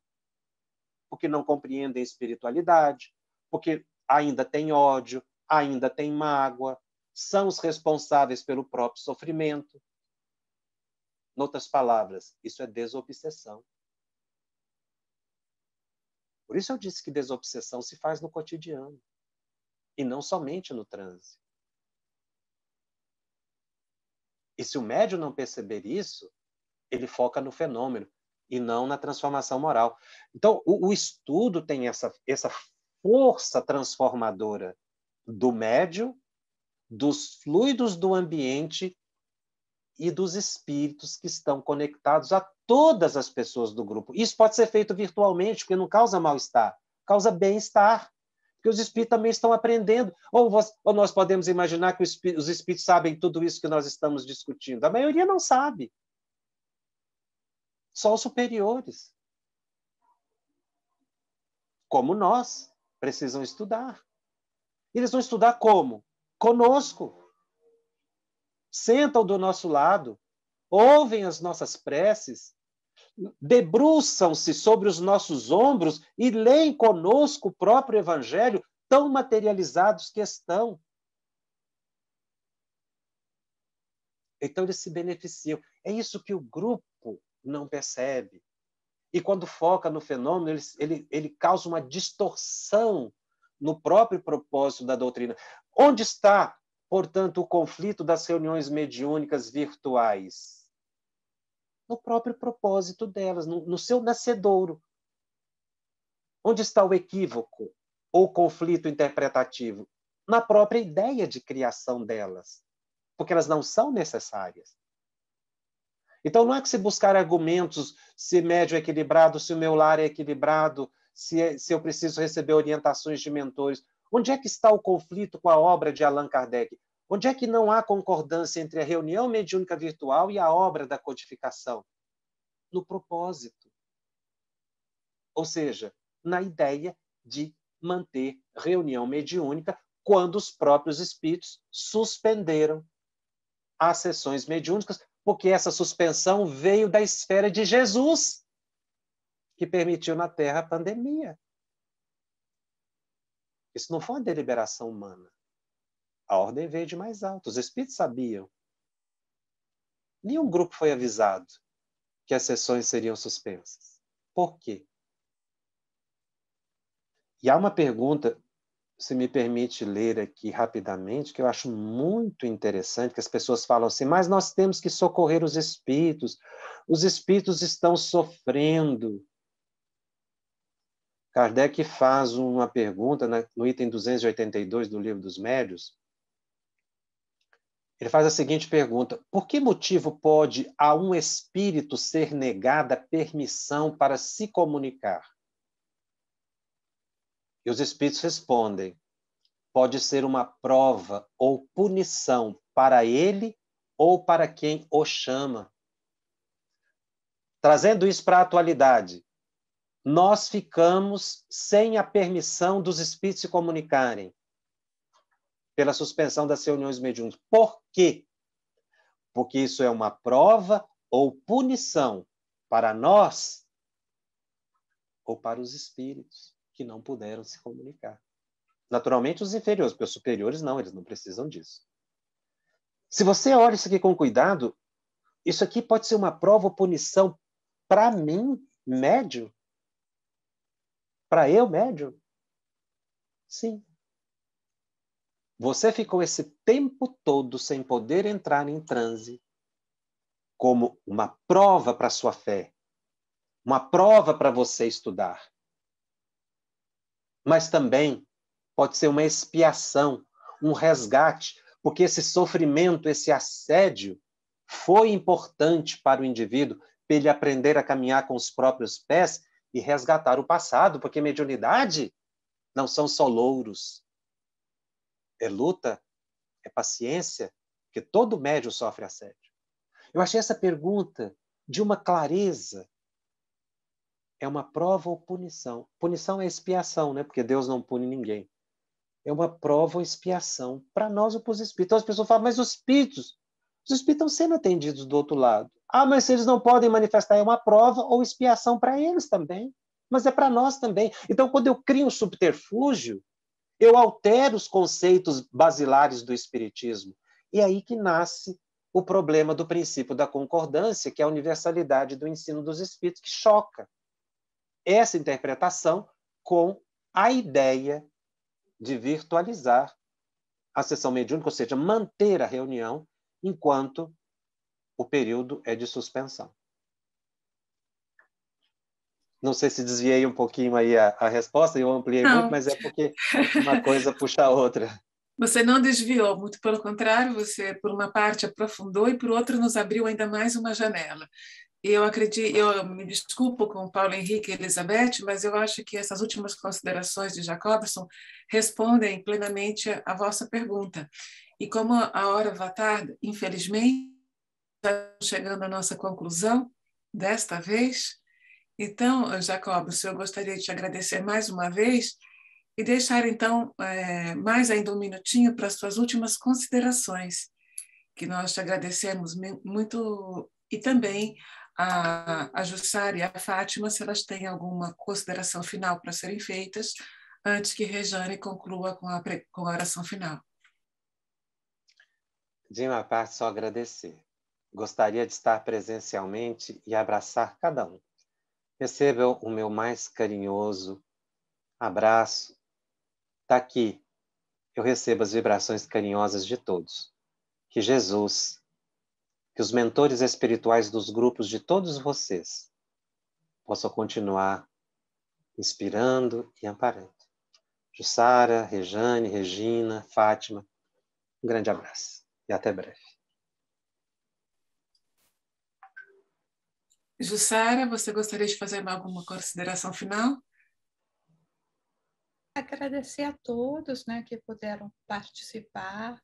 Speaker 7: porque não compreendem a espiritualidade, porque ainda tem ódio, ainda tem mágoa, são os responsáveis pelo próprio sofrimento. Em outras palavras, isso é desobsessão. Por isso eu disse que desobsessão se faz no cotidiano, e não somente no transe. E se o médium não perceber isso, ele foca no fenômeno e não na transformação moral. Então, o estudo tem essa força transformadora do médium, dos fluidos do ambiente e dos espíritos que estão conectados a todas as pessoas do grupo. Isso pode ser feito virtualmente, porque não causa mal-estar, causa bem-estar. Porque os espíritos também estão aprendendo. Ou nós podemos imaginar que os espíritos sabem tudo isso que nós estamos discutindo. A maioria não sabe. Só os superiores, como nós, precisam estudar. Eles vão estudar como? Conosco. Sentam do nosso lado, ouvem as nossas preces, debruçam-se sobre os nossos ombros e leem conosco o próprio Evangelho, tão materializados que estão. Então, eles se beneficiam. É isso que o grupo não percebe. E quando foca no fenômeno, ele causa uma distorção no próprio propósito da doutrina. Onde está, portanto, o conflito das reuniões mediúnicas virtuais? No próprio propósito delas, no seu nascedouro. Onde está o equívoco ou conflito interpretativo? Na própria ideia de criação delas, porque elas não são necessárias. Então, não é que se buscar argumentos se médium é equilibrado, se o meu lar é equilibrado, se eu preciso receber orientações de mentores. Onde é que está o conflito com a obra de Allan Kardec? Onde é que não há concordância entre a reunião mediúnica virtual e a obra da codificação? No propósito. Ou seja, na ideia de manter reunião mediúnica quando os próprios espíritos suspenderam as sessões mediúnicas, porque essa suspensão veio da esfera de Jesus, que permitiu na Terra a pandemia. Isso não foi uma deliberação humana. A ordem veio de mais alto. Os espíritos sabiam. Nenhum grupo foi avisado que as sessões seriam suspensas. Por quê? E há uma pergunta, se me permite ler aqui rapidamente, que eu acho muito interessante, que as pessoas falam assim, mas nós temos que socorrer os espíritos estão sofrendo. Kardec faz uma pergunta no item 282 do Livro dos Médiuns. Ele faz a seguinte pergunta: por que motivo pode a um espírito ser negada permissão para se comunicar? E os espíritos respondem: pode ser uma prova ou punição para ele ou para quem o chama. Trazendo isso para a atualidade, nós ficamos sem a permissão dos espíritos se comunicarem pela suspensão das reuniões mediúnicas. Por quê? Porque isso é uma prova ou punição para nós ou para os espíritos que não puderam se comunicar. Naturalmente, os inferiores, porque os superiores não, eles não precisam disso. Se você olha isso aqui com cuidado, isso aqui pode ser uma prova ou punição para mim, médium? Para eu, médium? Sim. Você ficou esse tempo todo sem poder entrar em transe como uma prova para a sua fé, uma prova para você estudar. mas também pode ser uma expiação, um resgate, porque esse sofrimento, esse assédio foi importante para o indivíduo, para ele aprender a caminhar com os próprios pés e resgatar o passado, porque mediunidade não são só louros. É luta, é paciência, porque todo médium sofre assédio. Eu achei essa pergunta de uma clareza. É uma prova ou punição? Punição é expiação, né? Porque Deus não pune ninguém. É uma prova ou expiação para nós ou para os espíritos. Então as pessoas falam, mas os espíritos estão sendo atendidos do outro lado. Ah, mas se eles não podem manifestar, é uma prova ou expiação para eles também. Mas é para nós também. Então, quando eu crio um subterfúgio, eu altero os conceitos basilares do espiritismo. E é aí que nasce o problema do princípio da concordância, que é a universalidade do ensino dos espíritos, que choca essa interpretação com a ideia de virtualizar a sessão mediúnica, ou seja, manter a reunião enquanto o período é de suspensão. Não sei se desviei um pouquinho aí a resposta, eu ampliei muito, mas é porque uma coisa puxa a outra.
Speaker 3: Você não desviou, muito pelo contrário, você, por uma parte, aprofundou e, por outra, nos abriu ainda mais uma janela. E eu acredito, eu me desculpo com o Paulo Henrique e Elizabeth, mas eu acho que essas últimas considerações de Jacobson respondem plenamente a vossa pergunta. E como a hora vai tarde, infelizmente, estamos chegando à nossa conclusão desta vez. Então, Jacobson, eu gostaria de te agradecer mais uma vez e deixar, então, mais ainda um minutinho para as suas últimas considerações, que nós te agradecemos muito, e também a Jussara e a Fátima, se elas têm alguma consideração final para serem feitas, antes que Rejane conclua com a oração final.
Speaker 7: De uma parte, só agradecer. Gostaria de estar presencialmente e abraçar cada um. Recebam o meu mais carinhoso abraço. Daqui, eu recebo as vibrações carinhosas de todos. Que Jesus, que os mentores espirituais dos grupos de todos vocês possam continuar inspirando e amparando. Jussara, Rejane, Regina, Fátima, um grande abraço e até breve.
Speaker 3: Jussara, você gostaria de fazer alguma consideração final?
Speaker 5: Agradecer a todos, né, que puderam participar.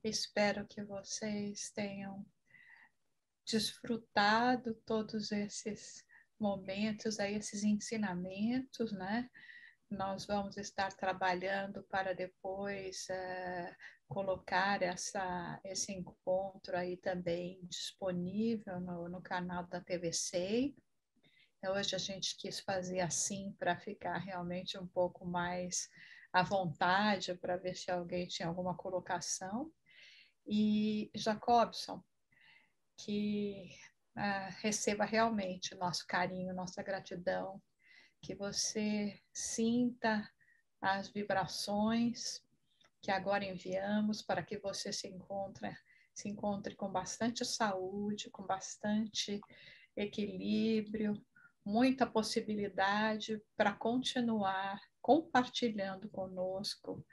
Speaker 5: Espero que vocês tenham desfrutado todos esses momentos, aí, esses ensinamentos, né? Nós vamos estar trabalhando para depois colocar esse encontro aí também disponível no canal da TV100. Então, hoje a gente quis fazer assim para ficar realmente um pouco mais à vontade, para ver se alguém tinha alguma colocação. E, Jacobson, que receba realmente o nosso carinho, nossa gratidão, que você sinta as vibrações que agora enviamos para que você se encontre com bastante saúde, com bastante equilíbrio, muita possibilidade para continuar compartilhando conosco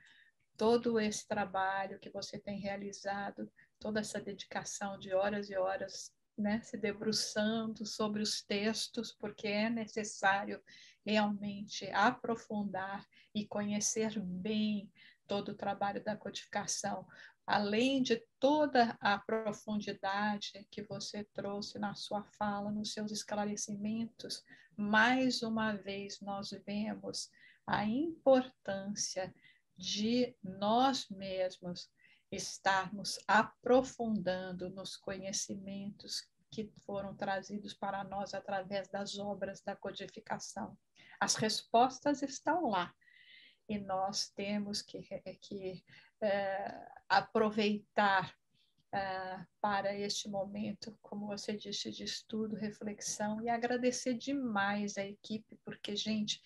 Speaker 5: todo esse trabalho que você tem realizado, toda essa dedicação de horas e horas, né, se debruçando sobre os textos, porque é necessário realmente aprofundar e conhecer bem todo o trabalho da codificação, além de toda a profundidade que você trouxe na sua fala, nos seus esclarecimentos. Mais uma vez nós vemos a importância de nós mesmos estarmos aprofundando nos conhecimentos que foram trazidos para nós através das obras da codificação. As respostas estão lá e nós temos que aproveitar para este momento, como você disse, de estudo, reflexão, e agradecer demais a equipe, porque, gente,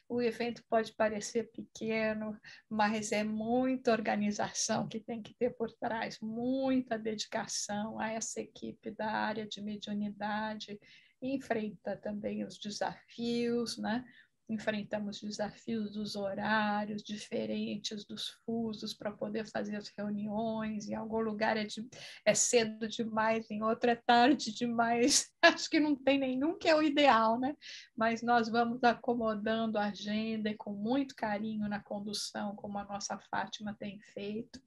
Speaker 5: o evento pode parecer pequeno, mas é muita organização que tem que ter por trás, muita dedicação a essa equipe da área de mediunidade, enfrenta também os desafios, né, enfrentamos desafios dos horários diferentes, dos fusos, para poder fazer as reuniões. Em algum lugar é cedo demais, em outro é tarde demais. Acho que não tem nenhum que é o ideal, né? Mas nós vamos acomodando a agenda e com muito carinho na condução, como a nossa Fátima tem feito.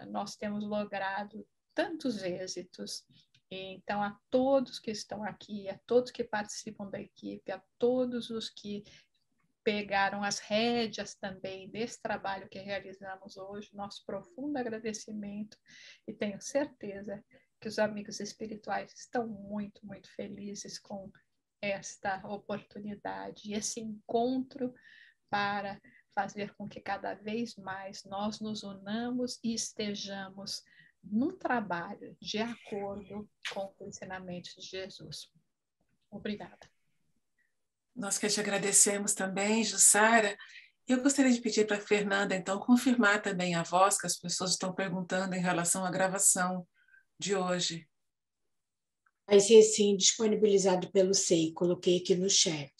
Speaker 5: Nós temos logrado tantos êxitos. Então, a todos que estão aqui, a todos que participam da equipe, a todos os que pegaram as rédeas também desse trabalho que realizamos hoje, nosso profundo agradecimento, e tenho certeza que os amigos espirituais estão muito, muito felizes com esta oportunidade e esse encontro para fazer com que cada vez mais nós nos unamos e estejamos num trabalho de acordo com os ensinamentos de Jesus. Obrigada.
Speaker 3: Nós que te agradecemos também, Jussara. Eu gostaria de pedir para a Fernanda, então, confirmar também a voz que as pessoas estão perguntando em relação à gravação de hoje.
Speaker 1: Vai ser, sim, disponibilizado pelo SEI, coloquei aqui no chat.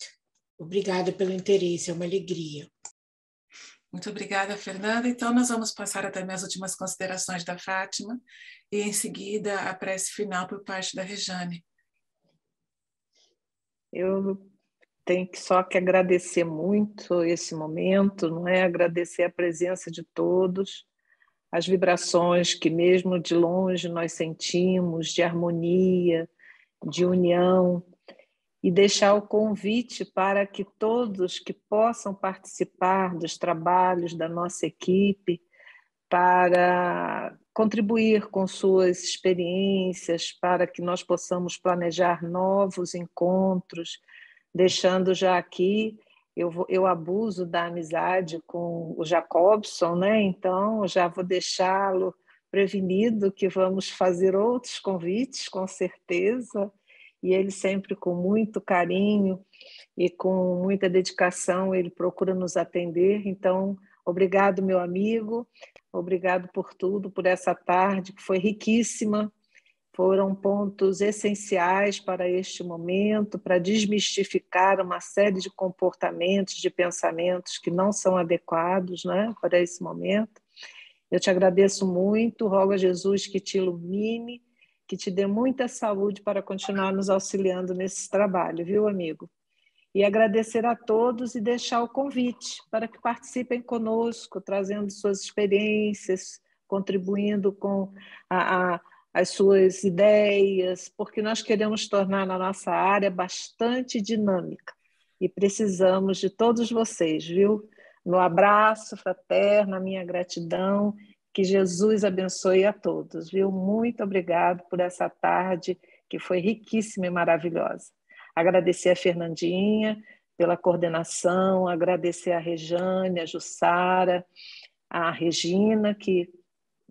Speaker 1: Obrigada pelo interesse, é uma alegria.
Speaker 3: Muito obrigada, Fernanda. Então, nós vamos passar também as últimas considerações da Fátima e, em seguida, a prece final por parte da Rejane.
Speaker 2: Eu tenho só que agradecer muito esse momento, não é? Agradecer a presença de todos, as vibrações que mesmo de longe nós sentimos, de harmonia, de união, e deixar o convite para que todos que possam participar dos trabalhos da nossa equipe, para contribuir com suas experiências, para que nós possamos planejar novos encontros, deixando já aqui, eu abuso da amizade com o Jacobson, né? Então já vou deixá-lo prevenido que vamos fazer outros convites, com certeza, e ele sempre com muito carinho e com muita dedicação, ele procura nos atender. Então, obrigado, meu amigo, obrigado por tudo, por essa tarde que foi riquíssima. Foram pontos essenciais para este momento, para desmistificar uma série de comportamentos, de pensamentos que não são adequados, né, para esse momento. Eu te agradeço muito, rogo a Jesus que te ilumine, que te dê muita saúde para continuar nos auxiliando nesse trabalho, viu, amigo? E agradecer a todos e deixar o convite para que participem conosco, trazendo suas experiências, contribuindo com as suas ideias, porque nós queremos tornar a nossa área bastante dinâmica e precisamos de todos vocês, viu? Meu abraço fraterno, a minha gratidão, que Jesus abençoe a todos, viu? Muito obrigado por essa tarde que foi riquíssima e maravilhosa. Agradecer a Fernandinha pela coordenação, agradecer a Rejane, a Jussara, a Regina, que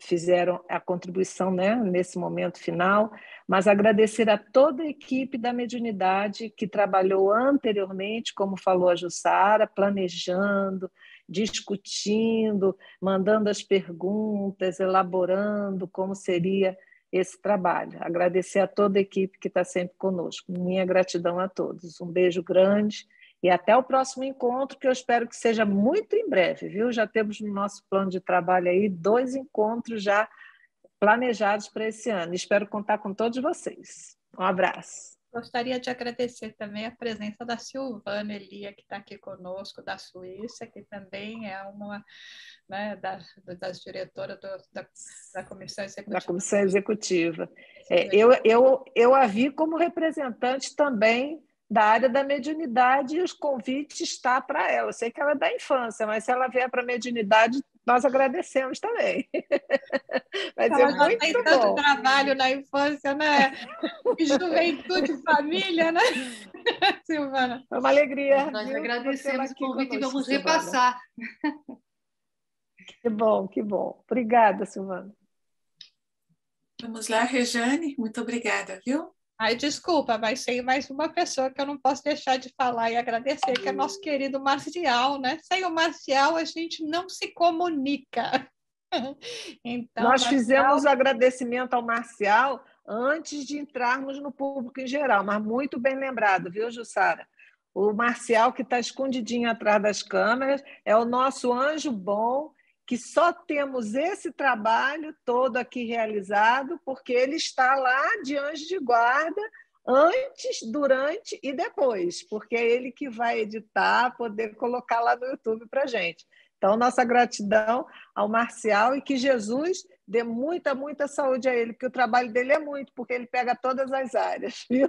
Speaker 2: fizeram a contribuição, né, nesse momento final, mas agradecer a toda a equipe da mediunidade que trabalhou anteriormente, como falou a Jussara, planejando, discutindo, mandando as perguntas, elaborando como seria esse trabalho. Agradecer a toda a equipe que está sempre conosco. Minha gratidão a todos. Um beijo grande e até o próximo encontro, que eu espero que seja muito em breve, viu? Já temos no nosso plano de trabalho aí 2 encontros já planejados para esse ano. Espero contar com todos vocês. Um abraço.
Speaker 5: Gostaria de agradecer também a presença da Silvana Elia, que está aqui conosco, da Suíça, que também é uma, né, das diretoras da Comissão Executiva.
Speaker 2: Da Comissão Executiva. Eu a vi como representante também da área da mediunidade, e os convites estão para ela. Eu sei que ela é da infância, mas se ela vier para a mediunidade, nós agradecemos também. Vai ser
Speaker 5: ela
Speaker 2: muito
Speaker 5: tem
Speaker 2: bom.
Speaker 5: tanto trabalho na infância, né? Juventude, família, né? Silvana.
Speaker 2: É uma alegria.
Speaker 8: Nós
Speaker 2: viu,
Speaker 8: agradecemos o convite e vamos
Speaker 2: Silvana.
Speaker 8: repassar.
Speaker 2: Que bom, que bom. Obrigada, Silvana.
Speaker 3: Vamos lá, Rejane, muito obrigada, viu?
Speaker 5: Ai, desculpa, mas tem mais uma pessoa que eu não posso deixar de falar e agradecer, que é nosso querido Marcial, né? Sem o Marcial, a gente não se comunica. Então,
Speaker 2: nós fizemos o agradecimento ao Marcial antes de entrarmos no público em geral, mas muito bem lembrado, viu, Jussara? O Marcial, que está escondidinho atrás das câmeras, é o nosso anjo bom, que só temos esse trabalho todo aqui realizado porque ele está lá de anjo de guarda antes, durante e depois, porque é ele que vai editar, poder colocar lá no YouTube para a gente. Então, nossa gratidão ao Marcial e que Jesus dê muita, muita saúde a ele, porque o trabalho dele é muito, porque ele pega todas as áreas, viu?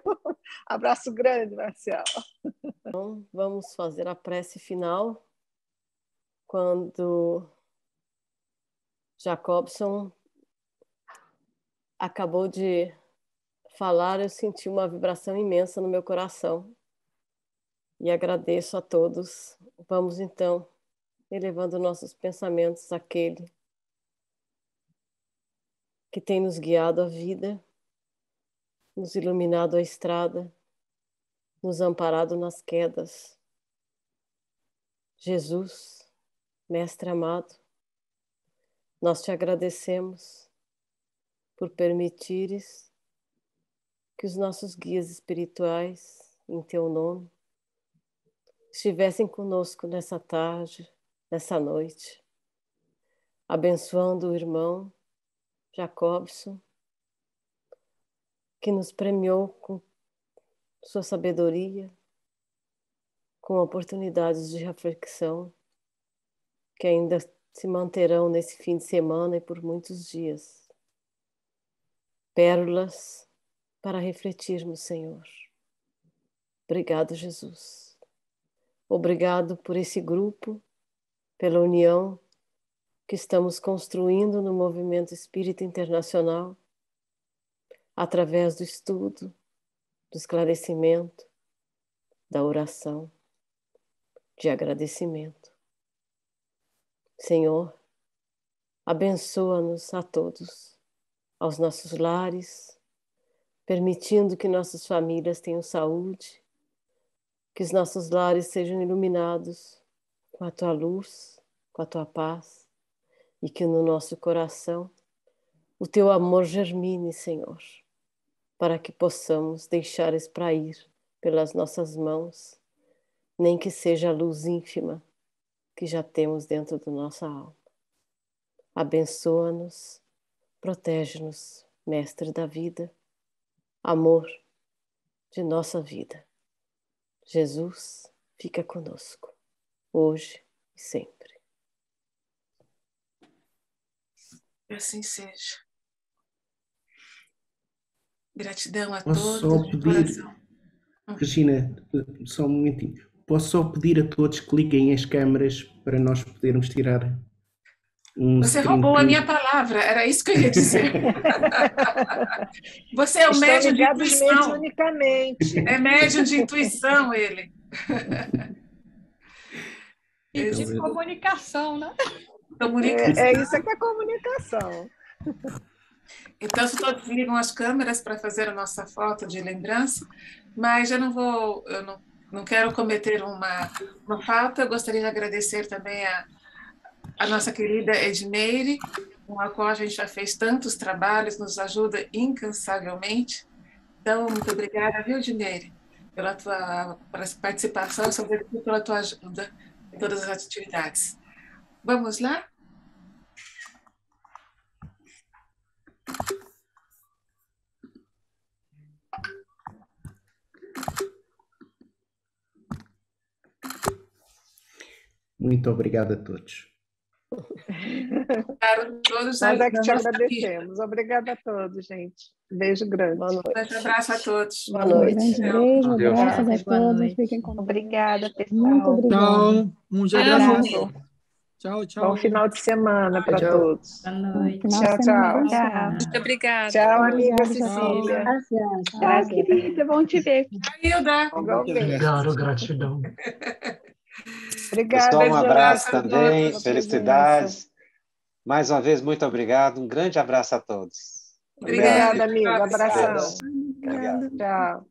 Speaker 2: Abraço grande, Marcial.
Speaker 6: Então, vamos fazer a prece final. Quando Jacobson acabou de falar, eu senti uma vibração imensa no meu coração. E agradeço a todos. Vamos, então, elevando nossos pensamentos àquele que tem nos guiado à vida, nos iluminado a estrada, nos amparado nas quedas. Jesus, Mestre amado, nós te agradecemos por permitires que os nossos guias espirituais, em teu nome, estivessem conosco nessa tarde, nessa noite, abençoando o irmão Jacobson, que nos premiou com sua sabedoria, com oportunidades de reflexão, que ainda se manterão nesse fim de semana e por muitos dias. Pérolas para refletirmos, Senhor. Obrigado, Jesus. Obrigado por esse grupo, pela união que estamos construindo no movimento espírita internacional, através do estudo, do esclarecimento, da oração, de agradecimento. Senhor, abençoa-nos a todos, aos nossos lares, permitindo que nossas famílias tenham saúde, que os nossos lares sejam iluminados com a tua luz, com a tua paz, e que no nosso coração o teu amor germine, Senhor, para que possamos deixar esprair pelas nossas mãos, nem que seja a luz ínfima que já temos dentro da nossa alma. Abençoa-nos, protege-nos, Mestre da vida, amor de nossa vida. Jesus, fica conosco, hoje e sempre.
Speaker 3: Que assim seja. Gratidão a
Speaker 8: Posso
Speaker 3: todos
Speaker 8: só
Speaker 3: de
Speaker 8: pedir,
Speaker 3: coração.
Speaker 8: Regina, só um momentinho. Posso só pedir a todos que liguem as câmaras para nós podermos tirar
Speaker 3: Você roubou a minha palavra, era isso que eu ia dizer. Você é o
Speaker 2: Estão
Speaker 3: médium de
Speaker 2: ligados
Speaker 3: intuição.
Speaker 2: mediunicamente.
Speaker 3: É médium de intuição, ele.
Speaker 5: E de comunicação, né?
Speaker 3: Comunicação.
Speaker 2: É isso que é comunicação.
Speaker 3: Então, se todos ligam as câmeras para fazer a nossa foto de lembrança, mas eu não quero cometer uma falta. Eu gostaria de agradecer também a nossa querida Edmeire, com a qual a gente já fez tantos trabalhos, nos ajuda incansavelmente. Então, muito obrigada, viu, Edmeire, pela tua participação, sobretudo pela tua ajuda em todas as atividades. Vamos lá?
Speaker 8: Muito obrigado a todos.
Speaker 3: Todos
Speaker 2: Nós é que te agradecemos. Obrigada a todos, gente. Beijo grande.
Speaker 6: Boa noite.
Speaker 3: Um abraço a todos.
Speaker 6: Boa noite.
Speaker 9: Um grande beijo, graças a todos. Fiquem com Deus.
Speaker 10: Obrigada, pessoal.
Speaker 9: Muito obrigada.
Speaker 11: Tchau. Um abraço.
Speaker 10: Tchau,
Speaker 11: tchau.
Speaker 2: Bom final de semana para todos.
Speaker 10: Boa noite.
Speaker 2: Tchau.
Speaker 10: Muito obrigada.
Speaker 2: Tchau, amiga
Speaker 9: Obrigada,
Speaker 2: Cecília.
Speaker 10: Tchau, querida. Bom te ver.
Speaker 3: Hilda.
Speaker 11: Obrigado, gratidão.
Speaker 2: Obrigada,
Speaker 7: pessoal, um abraço
Speaker 2: Jorge,
Speaker 7: também,
Speaker 2: pela
Speaker 7: felicidades. Mais uma vez, muito obrigado. Um grande abraço a todos.
Speaker 2: Obrigada, amiga. Abração.
Speaker 7: Obrigado.
Speaker 2: Tchau.